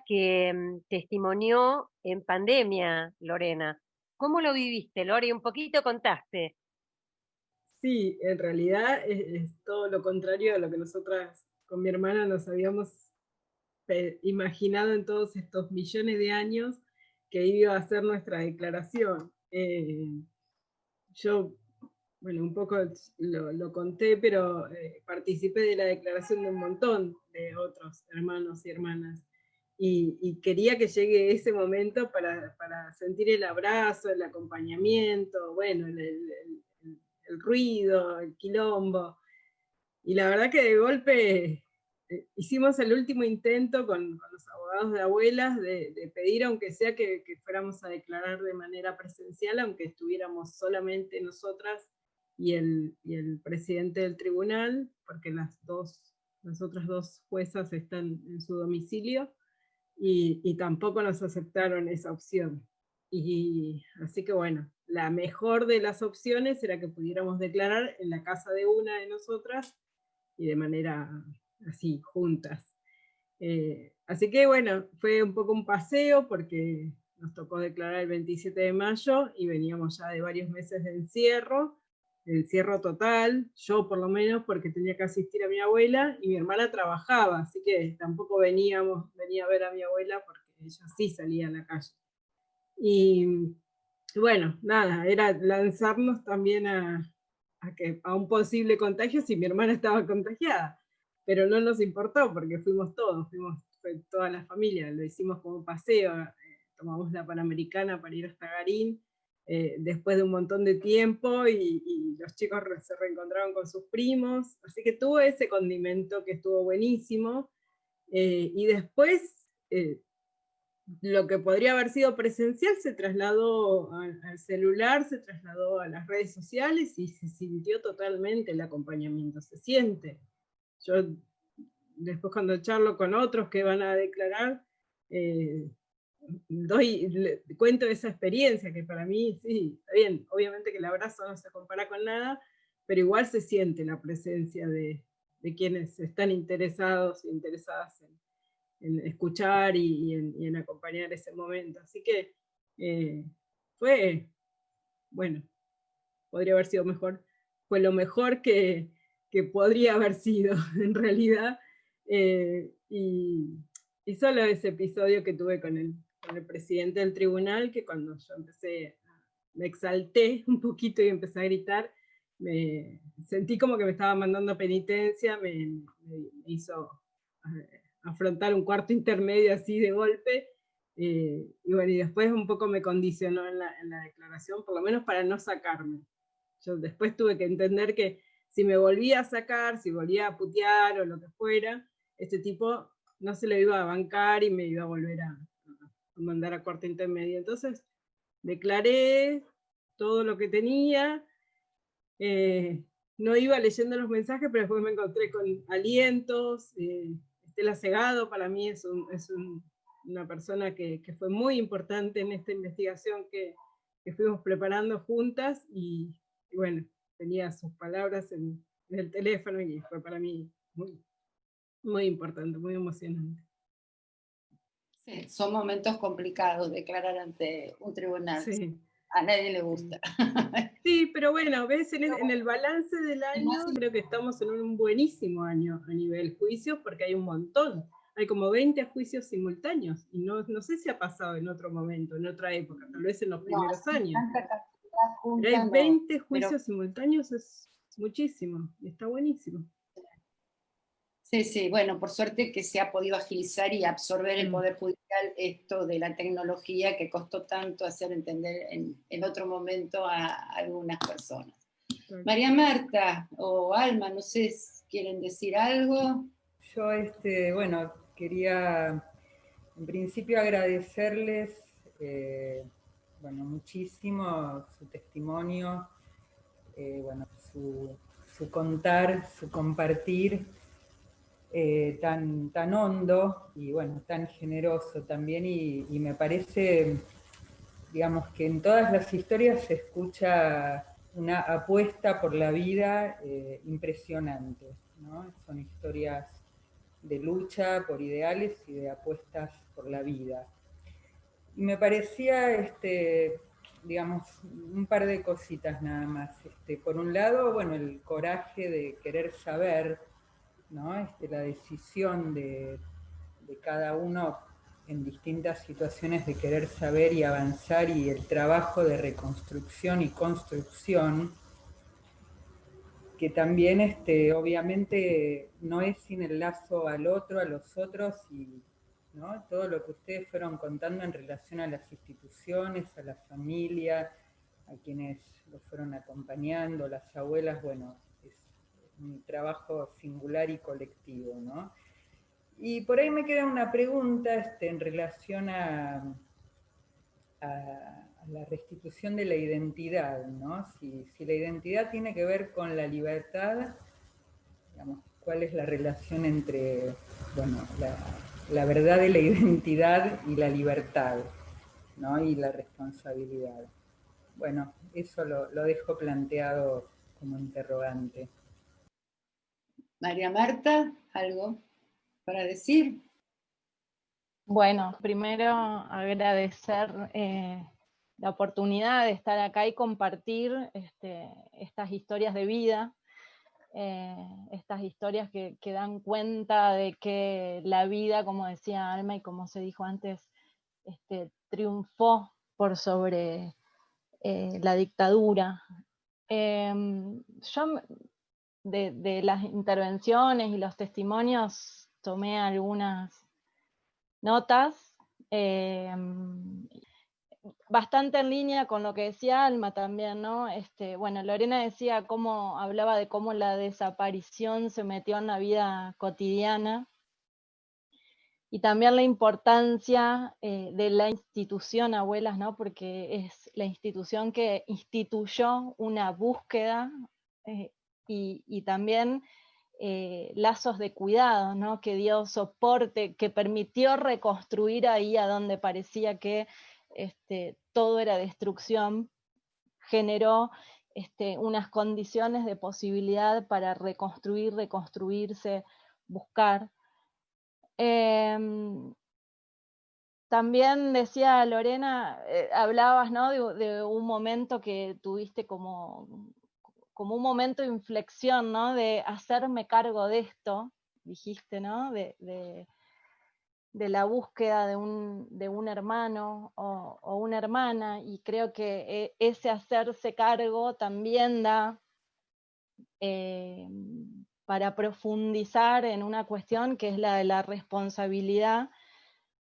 que testimonió en pandemia, Lorena. ¿Cómo lo viviste, Lore? Un poquito contaste. Sí, en realidad es todo lo contrario a lo que nosotras con mi hermana nos habíamos imaginado en todos estos millones de años que iba a ser nuestra declaración. Yo, bueno, un poco lo conté, pero participé de la declaración de un montón de otros hermanos y hermanas. Y quería que llegue ese momento para sentir el abrazo, el acompañamiento, bueno, el ruido, el quilombo. Y la verdad que de golpe hicimos el último intento con los abogados de abuelas de pedir, aunque sea que fuéramos a declarar de manera presencial, aunque estuviéramos solamente nosotras y el presidente del tribunal, porque las otras dos juezas están en su domicilio, y tampoco nos aceptaron esa opción. Y así que bueno, la mejor de las opciones era que pudiéramos declarar en la casa de una de nosotras y de manera así, juntas. Así que bueno, fue un poco un paseo porque nos tocó declarar el 27 de mayo y veníamos ya de varios meses de encierro total, yo por lo menos porque tenía que asistir a mi abuela y mi hermana trabajaba, así que tampoco venía a ver a mi abuela porque ella sí salía a la calle. Y bueno, nada, era lanzarnos también a un posible contagio si mi hermana estaba contagiada, pero no nos importó porque fuimos todos, fue toda la familia, lo hicimos como un paseo, tomamos la Panamericana para ir hasta Garín, después de un montón de tiempo, y los chicos se reencontraron con sus primos, así que tuvo ese condimento que estuvo buenísimo, y después lo que podría haber sido presencial se trasladó al celular, se trasladó a las redes sociales y se sintió totalmente el acompañamiento, se siente. Yo después cuando charlo con otros que van a declarar, cuento esa experiencia que para mí, sí, está bien, obviamente que el abrazo no se compara con nada, pero igual se siente la presencia de quienes están interesados e interesadas en escuchar y en acompañar ese momento. Así que fue, bueno, podría haber sido mejor, fue lo mejor que podría haber sido en realidad, y solo ese episodio que tuve con el presidente del tribunal, que cuando yo me exalté un poquito y empecé a gritar, me sentí como que me estaba mandando penitencia, me hizo afrontar un cuarto intermedio así de golpe, y bueno, y después un poco me condicionó en la declaración, por lo menos para no sacarme. Yo después tuve que entender que si me volvía a sacar, si volvía a putear o lo que fuera, este tipo no se lo iba a bancar y me iba a volver a mandar a cuarto intermedio. Entonces declaré todo lo que tenía, no iba leyendo los mensajes, pero después me encontré con alientos. Estela Segado para mí es una persona que fue muy importante en esta investigación que fuimos preparando juntas, y bueno, tenía sus palabras en el teléfono y fue para mí muy, muy importante, muy emocionante. Sí, son momentos complicados declarar ante un tribunal. Sí. A nadie le gusta. Sí, pero bueno, ves, en el balance del año creo que estamos en un buenísimo año a nivel juicios, porque hay un montón. Hay como 20 juicios simultáneos, y no sé si ha pasado en otro momento, en otra época, tal vez en los primeros años. Pero hay 20 juicios simultáneos, es muchísimo, y está buenísimo. Sí, sí, bueno, por suerte que se ha podido agilizar y absorber el Poder Judicial esto de la tecnología que costó tanto hacer entender en otro momento a algunas personas. María Marta o Alma, no sé, ¿quieren decir algo? Yo, bueno, quería en principio agradecerles, bueno, muchísimo su testimonio, bueno, su contar, su compartir, tan hondo y bueno, tan generoso también, y me parece, digamos, que en todas las historias se escucha una apuesta por la vida impresionante, ¿no? Son historias de lucha por ideales y de apuestas por la vida. Y me parecía, digamos, un par de cositas nada más. Por un lado, bueno, el coraje de querer saber, ¿no? La decisión de cada uno en distintas situaciones de querer saber y avanzar, y el trabajo de reconstrucción y construcción, que también obviamente no es sin el lazo al otro, a los otros, y ¿no? Todo lo que ustedes fueron contando en relación a las instituciones, a la familia, a quienes lo fueron acompañando, las abuelas, bueno, es un trabajo singular y colectivo, ¿no? Y por ahí me queda una pregunta en relación a la restitución de la identidad, ¿no? Si la identidad tiene que ver con la libertad, digamos, ¿cuál es la relación entre, bueno, la verdad de la identidad y la libertad, ¿no? Y la responsabilidad? Bueno, eso lo dejo planteado como interrogante. María Marta, ¿algo para decir? Bueno, primero agradecer la oportunidad de estar acá y compartir estas historias de vida, estas historias que dan cuenta de que la vida, como decía Alma y como se dijo antes, triunfó por sobre la dictadura. Yo de las intervenciones y los testimonios tomé algunas notas, bastante en línea con lo que decía Alma también, ¿no? Bueno, Lorena decía hablaba de cómo la desaparición se metió en la vida cotidiana, y también la importancia de la institución Abuelas, ¿no? Porque es la institución que instituyó una búsqueda y también lazos de cuidado, ¿no? Que dio soporte, que permitió reconstruir ahí a donde parecía que todo era destrucción, generó unas condiciones de posibilidad para reconstruir, reconstruirse, buscar. También decía Lorena, hablabas, ¿no? de un momento que tuviste como un momento de inflexión, ¿no? De hacerme cargo de esto, dijiste, ¿no? De la búsqueda de un hermano o una hermana, y creo que ese hacerse cargo también da para profundizar en una cuestión que es la de la responsabilidad,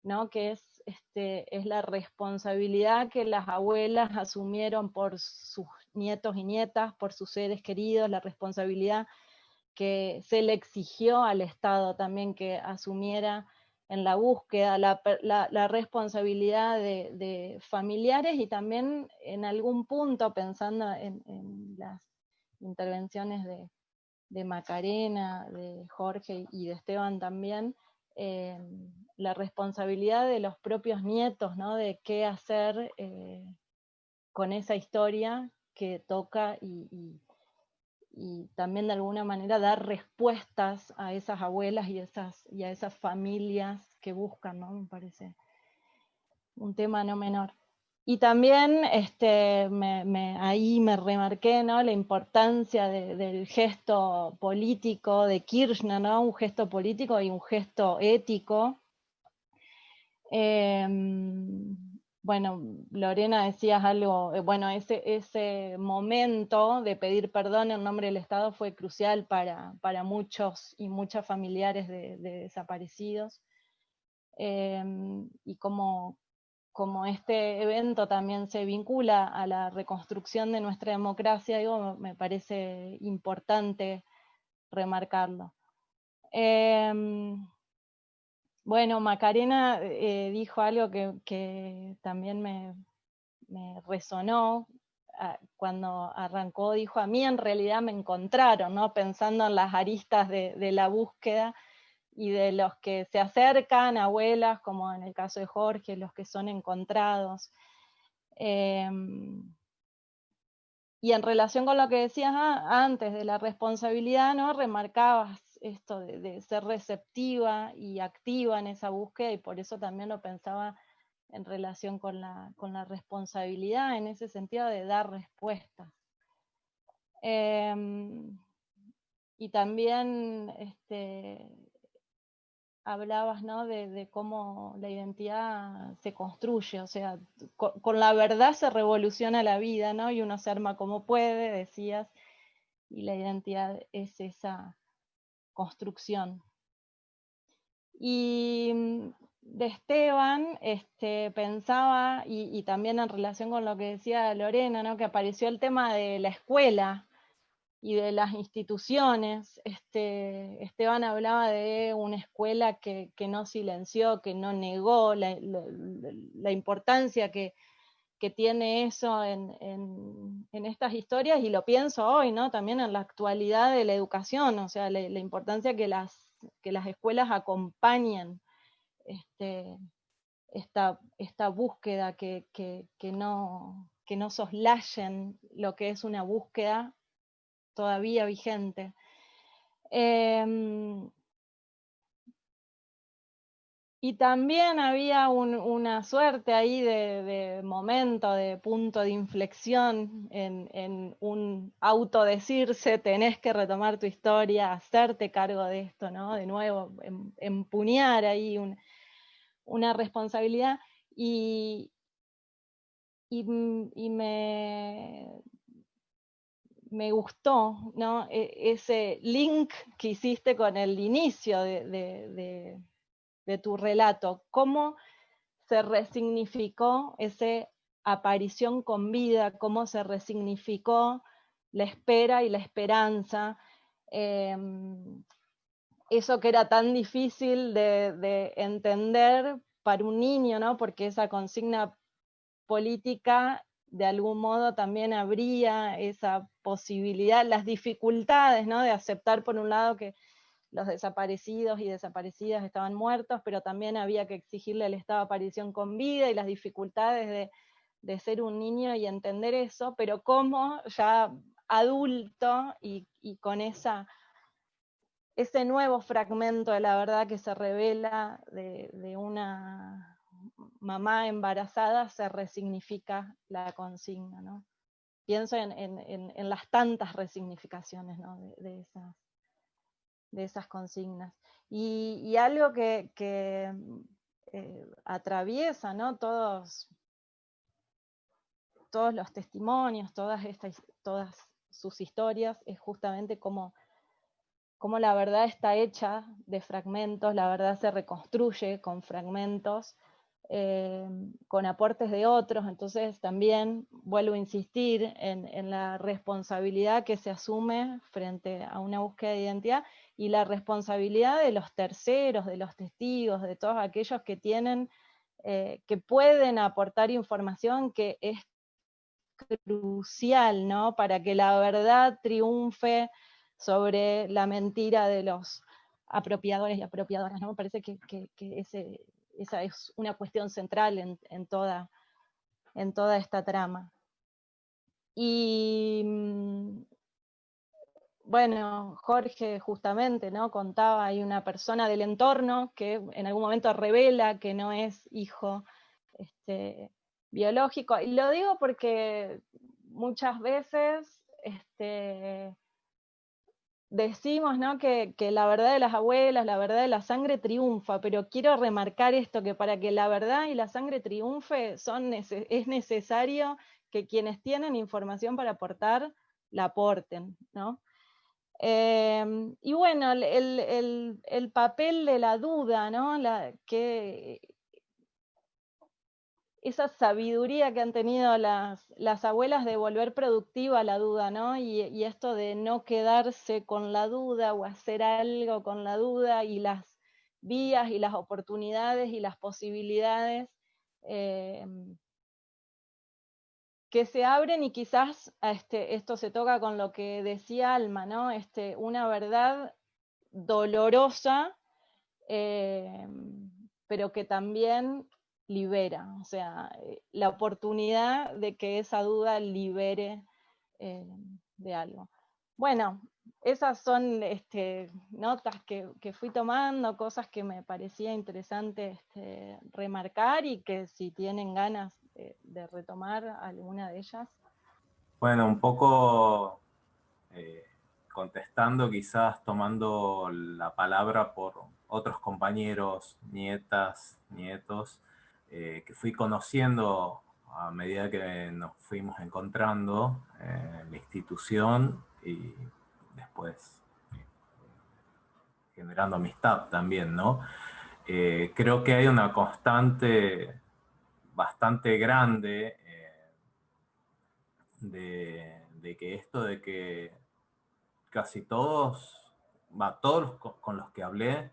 ¿no? Que es la responsabilidad que las abuelas asumieron por sus nietos y nietas, por sus seres queridos, la responsabilidad que se le exigió al Estado también que asumiera en la búsqueda, la responsabilidad de familiares, y también en algún punto, pensando en las intervenciones de Macarena, de Jorge y de Esteban también, la responsabilidad de los propios nietos, ¿no? De qué hacer con esa historia que toca y también de alguna manera dar respuestas a esas abuelas y a esas familias que buscan, ¿no? Me parece un tema no menor. Y también ahí me remarqué, ¿no? La importancia del gesto político de Kirchner, ¿no? Un gesto político y un gesto ético. Bueno, Lorena, decías algo, bueno, ese momento de pedir perdón en nombre del Estado fue crucial para muchos y muchas familiares de desaparecidos, y como este evento también se vincula a la reconstrucción de nuestra democracia, digo, me parece importante remarcarlo. Bueno, Macarena dijo algo que también me resonó cuando arrancó. Dijo: a mí en realidad me encontraron, ¿no? Pensando en las aristas de la búsqueda y de los que se acercan, abuelas, como en el caso de Jorge, los que son encontrados. Y en relación con lo que decías antes de la responsabilidad, ¿no? Remarcabas esto de ser receptiva y activa en esa búsqueda, y por eso también lo pensaba en relación con la responsabilidad, en ese sentido de dar respuestas. Y también hablabas, ¿no? de cómo la identidad se construye, o sea, con la verdad se revoluciona la vida, ¿no? Y uno se arma como puede, decías, y la identidad es esa construcción. Y de Esteban pensaba, y también en relación con lo que decía Lorena, ¿no? Que apareció el tema de la escuela y de las instituciones. Esteban hablaba de una escuela que no silenció, que no negó la importancia que que tiene eso en estas historias, y lo pienso hoy, ¿no? También en la actualidad de la educación, o sea, la importancia que las escuelas acompañen esta búsqueda, que no soslayen lo que es una búsqueda todavía vigente. Y también había una suerte ahí de momento, de punto de inflexión en un autodecirse, tenés que retomar tu historia, hacerte cargo de esto, ¿no? De nuevo, empuñar ahí una responsabilidad, y me gustó, ¿no? Ese link que hiciste con el inicio de tu relato, cómo se resignificó esa aparición con vida, cómo se resignificó la espera y la esperanza, eso que era tan difícil de entender para un niño, ¿no? Porque esa consigna política de algún modo también abría esa posibilidad, las dificultades, ¿no? De aceptar por un lado que los desaparecidos y desaparecidas estaban muertos, pero también había que exigirle al Estado aparición con vida, y las dificultades de ser un niño y entender eso, pero como ya adulto y con ese nuevo fragmento de la verdad que se revela de una mamá embarazada, se resignifica la consigna, ¿no? Pienso en las tantas resignificaciones, ¿no? de esas consignas. Y algo que atraviesa, ¿no? todos los testimonios, todas sus historias, es justamente cómo la verdad está hecha de fragmentos, la verdad se reconstruye con fragmentos, con aportes de otros. Entonces también vuelvo a insistir en la responsabilidad que se asume frente a una búsqueda de identidad, y la responsabilidad de los terceros, de los testigos, de todos aquellos que tienen, que pueden aportar información que es crucial, ¿no? Para que la verdad triunfe sobre la mentira de los apropiadores y apropiadoras, ¿no? Me parece que esa es una cuestión central en toda esta trama. Y bueno, Jorge justamente, ¿no? Contaba, hay una persona del entorno que en algún momento revela que no es hijo biológico, y lo digo porque muchas veces decimos, ¿no? que la verdad de las abuelas, la verdad de la sangre triunfa, pero quiero remarcar esto, que para que la verdad y la sangre triunfe es necesario que quienes tienen información para aportar, la aporten, ¿no? Y bueno, el papel de la duda, ¿no? Esa sabiduría que han tenido las abuelas de volver productiva la duda, ¿no? Y esto de no quedarse con la duda o hacer algo con la duda, y las vías y las oportunidades y las posibilidades que se abren. Y quizás esto se toca con lo que decía Alma, ¿no? Una verdad dolorosa, pero que también libera, o sea, la oportunidad de que esa duda libere de algo. Bueno, esas son notas que fui tomando, cosas que me parecía interesante remarcar, y que si tienen ganas de retomar alguna de ellas. Bueno, un poco contestando, quizás tomando la palabra por otros compañeros, nietas, nietos, que fui conociendo a medida que nos fuimos encontrando en la institución, y después generando amistad también, ¿no? Creo que hay una constante bastante grande de que esto de que casi todos con los que hablé,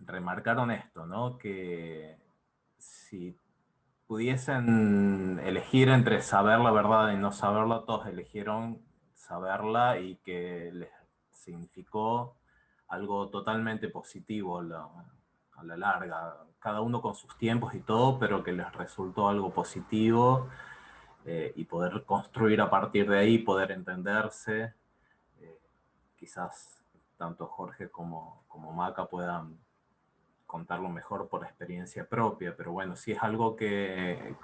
remarcaron esto, ¿no? Que si pudiesen elegir entre saber la verdad y no saberla, todos eligieron saberla y que les significó algo totalmente positivo a la larga, cada uno con sus tiempos y todo, pero que les resultó algo positivo, y poder construir a partir de ahí, poder entenderse. Quizás tanto Jorge como Maca puedan contarlo mejor por experiencia propia, pero bueno, sí es algo que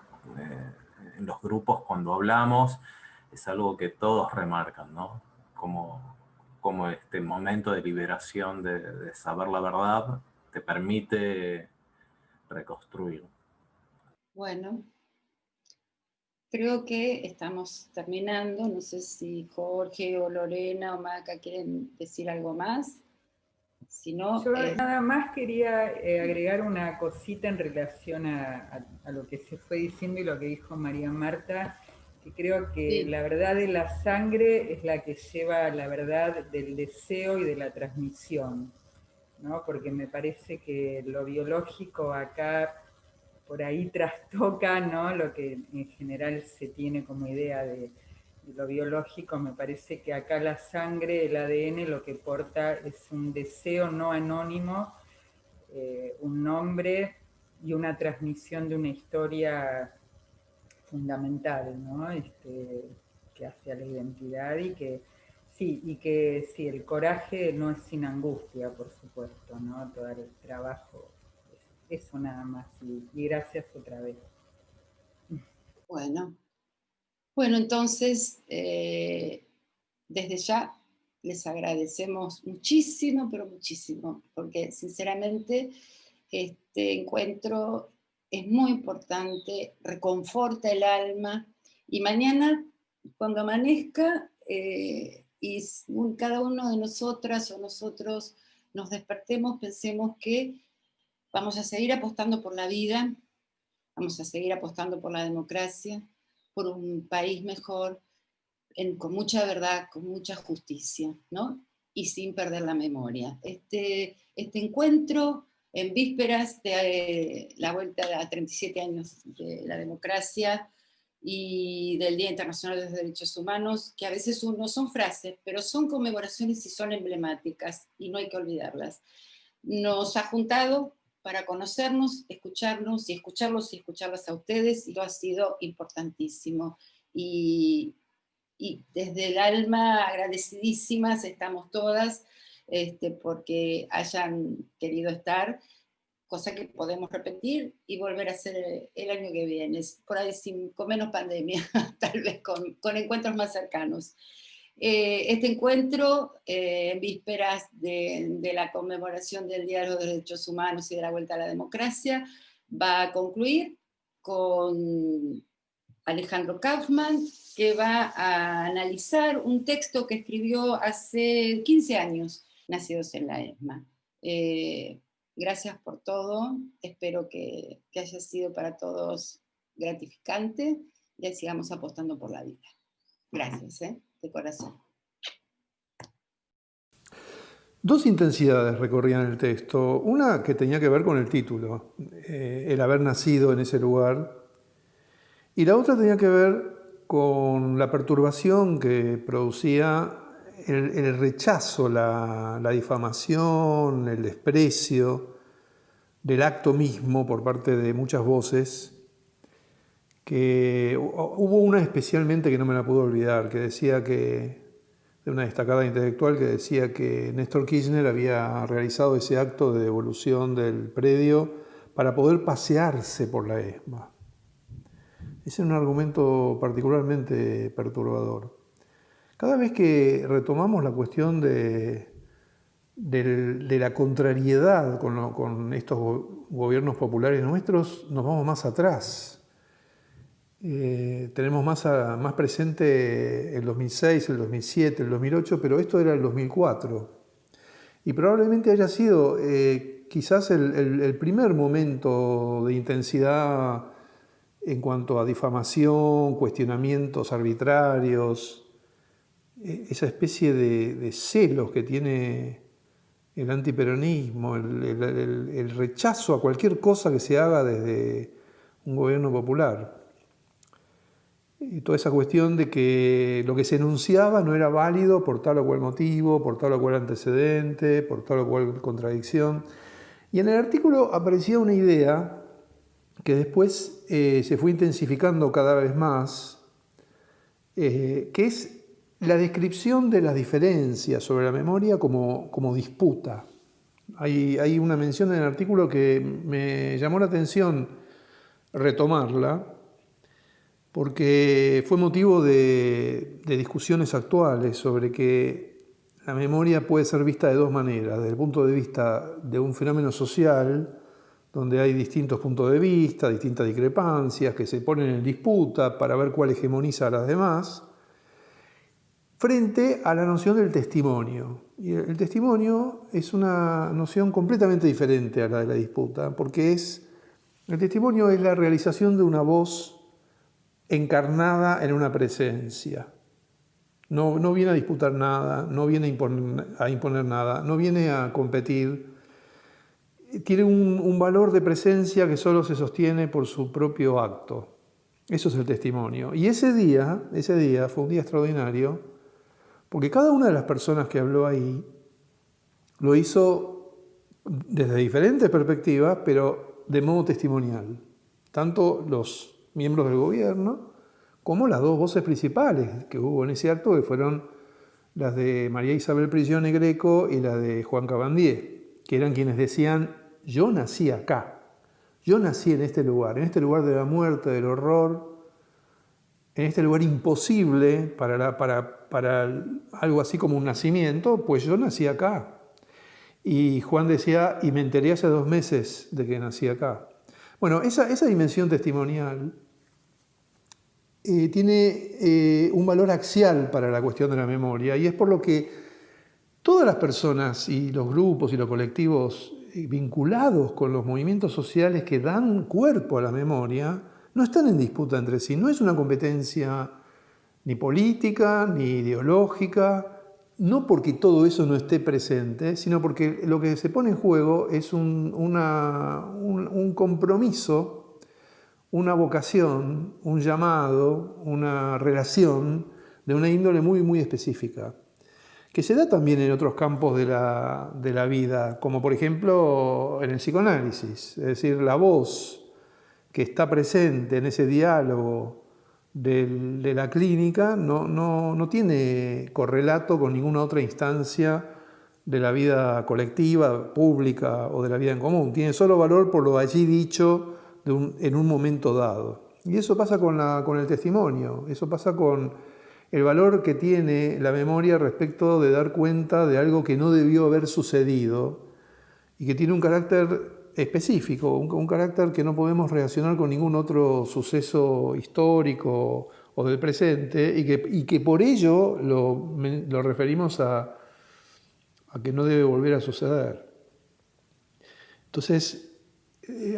en los grupos cuando hablamos es algo que todos remarcan, ¿no? Como este momento de liberación, de saber la verdad, te permite reconstruir. Bueno, creo que estamos terminando. No sé si Jorge o Lorena o Maca quieren decir algo más. Si no, yo nada más quería agregar una cosita en relación a lo que se fue diciendo y lo que dijo María Marta, que creo que sí. La verdad de la sangre es la que lleva la verdad del deseo y de la transmisión, ¿no? Porque me parece que lo biológico acá por ahí trastoca, ¿no? Lo que en general se tiene como idea de lo biológico. Me parece que acá la sangre, el ADN, lo que porta es un deseo no anónimo, un nombre y una transmisión de una historia fundamental, ¿no? Que hace a la identidad y que sí, el coraje no es sin angustia, por supuesto, ¿no? Todo el trabajo, eso nada más, y gracias otra vez. Bueno, entonces, desde ya les agradecemos muchísimo, pero muchísimo, porque sinceramente este encuentro es muy importante, reconforta el alma, y mañana, cuando amanezca, y cada uno de nosotras o nosotros nos despertemos, pensemos que vamos a seguir apostando por la vida, vamos a seguir apostando por la democracia, por un país mejor, con mucha verdad, con mucha justicia, ¿no? Y sin perder la memoria. Este encuentro en vísperas de la vuelta a 37 años de la democracia y del Día Internacional de los Derechos Humanos, que a veces no son frases, pero son conmemoraciones y son emblemáticas, y no hay que olvidarlas. Nos ha juntado para conocernos, escucharnos y escucharlos y escucharlas a ustedes, y esto ha sido importantísimo. Y desde el alma agradecidísimas estamos todas, porque hayan querido estar, cosa que podemos repetir y volver a hacer el año que viene, por ahí con menos pandemia, tal vez con encuentros más cercanos. Este encuentro, en vísperas de la conmemoración del Día de los Derechos Humanos y de la vuelta a la democracia, va a concluir con Alejandro Kaufman, que va a analizar un texto que escribió hace 15 años, Nacidos en la ESMA. Gracias por todo, espero que haya sido para todos gratificante y sigamos apostando por la vida. Gracias, de corazón. Dos intensidades recorrían el texto. Una que tenía que ver con el título, el haber nacido en ese lugar, y la otra tenía que ver con la perturbación que producía el rechazo, la difamación, el desprecio del acto mismo por parte de muchas voces, que hubo una especialmente que no me la puedo olvidar, que decía que, de una destacada intelectual, que decía que Néstor Kirchner había realizado ese acto de devolución del predio para poder pasearse por la ESMA. Ese es un argumento particularmente perturbador. Cada vez que retomamos la cuestión de la contrariedad con estos gobiernos populares nuestros, nos vamos más atrás. Tenemos más presente el 2006, el 2007, el 2008, pero esto era el 2004. Y probablemente haya sido quizás el primer momento de intensidad en cuanto a difamación, cuestionamientos arbitrarios, esa especie de celos que tiene el antiperonismo, el rechazo a cualquier cosa que se haga desde un gobierno popular. Y toda esa cuestión de que lo que se enunciaba no era válido por tal o cual motivo, por tal o cual antecedente, por tal o cual contradicción. Y en el artículo aparecía una idea que después se fue intensificando cada vez más, que es la descripción de las diferencias sobre la memoria como disputa. Hay una mención en el artículo que me llamó la atención retomarla, porque fue motivo de discusiones actuales sobre que la memoria puede ser vista de dos maneras: desde el punto de vista de un fenómeno social, donde hay distintos puntos de vista, distintas discrepancias que se ponen en disputa para ver cuál hegemoniza a las demás, frente a la noción del testimonio. Y el testimonio es una noción completamente diferente a la de la disputa, porque el testimonio es la realización de una voz encarnada en una presencia. No viene a disputar nada, no viene a imponer nada, no viene a competir. Tiene un valor de presencia que solo se sostiene por su propio acto. Eso es el testimonio. Y ese día fue un día extraordinario, porque cada una de las personas que habló ahí lo hizo desde diferentes perspectivas, pero de modo testimonial. Tanto los miembros del gobierno, como las dos voces principales que hubo en ese acto, que fueron las de María Isabel Prigione Greco y la de Juan Cabandier, que eran quienes decían: yo nací acá, yo nací en este lugar de la muerte, del horror, en este lugar imposible para algo así como un nacimiento, pues yo nací acá. Y Juan decía: y me enteré hace 2 meses de que nací acá. Bueno, esa dimensión testimonial tiene un valor axial para la cuestión de la memoria, y es por lo que todas las personas y los grupos y los colectivos vinculados con los movimientos sociales que dan cuerpo a la memoria no están en disputa entre sí. No es una competencia ni política ni ideológica, no porque todo eso no esté presente, sino porque lo que se pone en juego es un compromiso, una vocación, un llamado, una relación de una índole muy, muy específica, que se da también en otros campos de la vida, como por ejemplo en el psicoanálisis. Es decir, la voz que está presente en ese diálogo de la clínica no tiene correlato con ninguna otra instancia de la vida colectiva, pública o de la vida en común. Tiene solo valor por lo allí dicho en un momento dado. Y eso pasa con el testimonio, eso pasa con el valor que tiene la memoria respecto de dar cuenta de algo que no debió haber sucedido y que tiene un carácter específico, un carácter que no podemos relacionar con ningún otro suceso histórico o del presente, y que por ello lo referimos a que no debe volver a suceder. Entonces,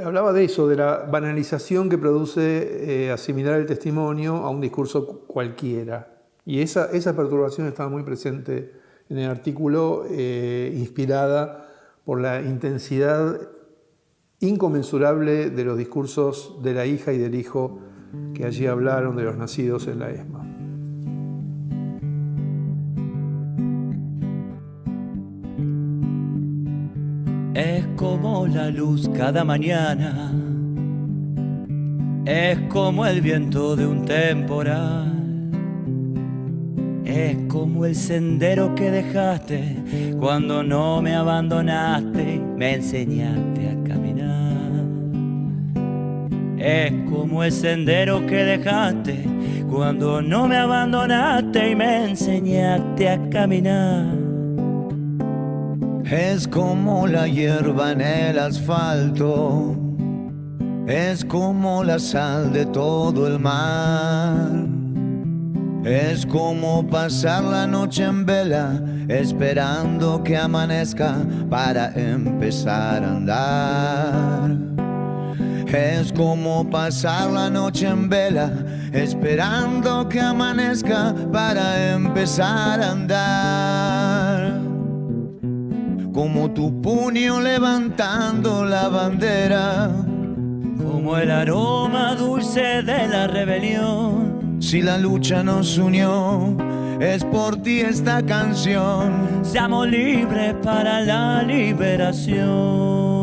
hablaba de eso, de la banalización que produce asimilar el testimonio a un discurso cualquiera. Y esa perturbación estaba muy presente en el artículo, inspirada por la intensidad inconmensurable de los discursos de la hija y del hijo que allí hablaron de los nacidos en la ESMA. Es como la luz cada mañana, es como el viento de un temporal, es como el sendero que dejaste cuando no me abandonaste y me enseñaste a caminar. Es como el sendero que dejaste cuando no me abandonaste y me enseñaste a caminar. Es como la hierba en el asfalto, es como la sal de todo el mar. Es como pasar la noche en vela, esperando que amanezca para empezar a andar. Es como pasar la noche en vela, esperando que amanezca para empezar a andar. Como tu puño levantando la bandera, como como el aroma dulce de la rebelión. Si la lucha nos unió, es por ti esta canción. Seamos libres para la liberación.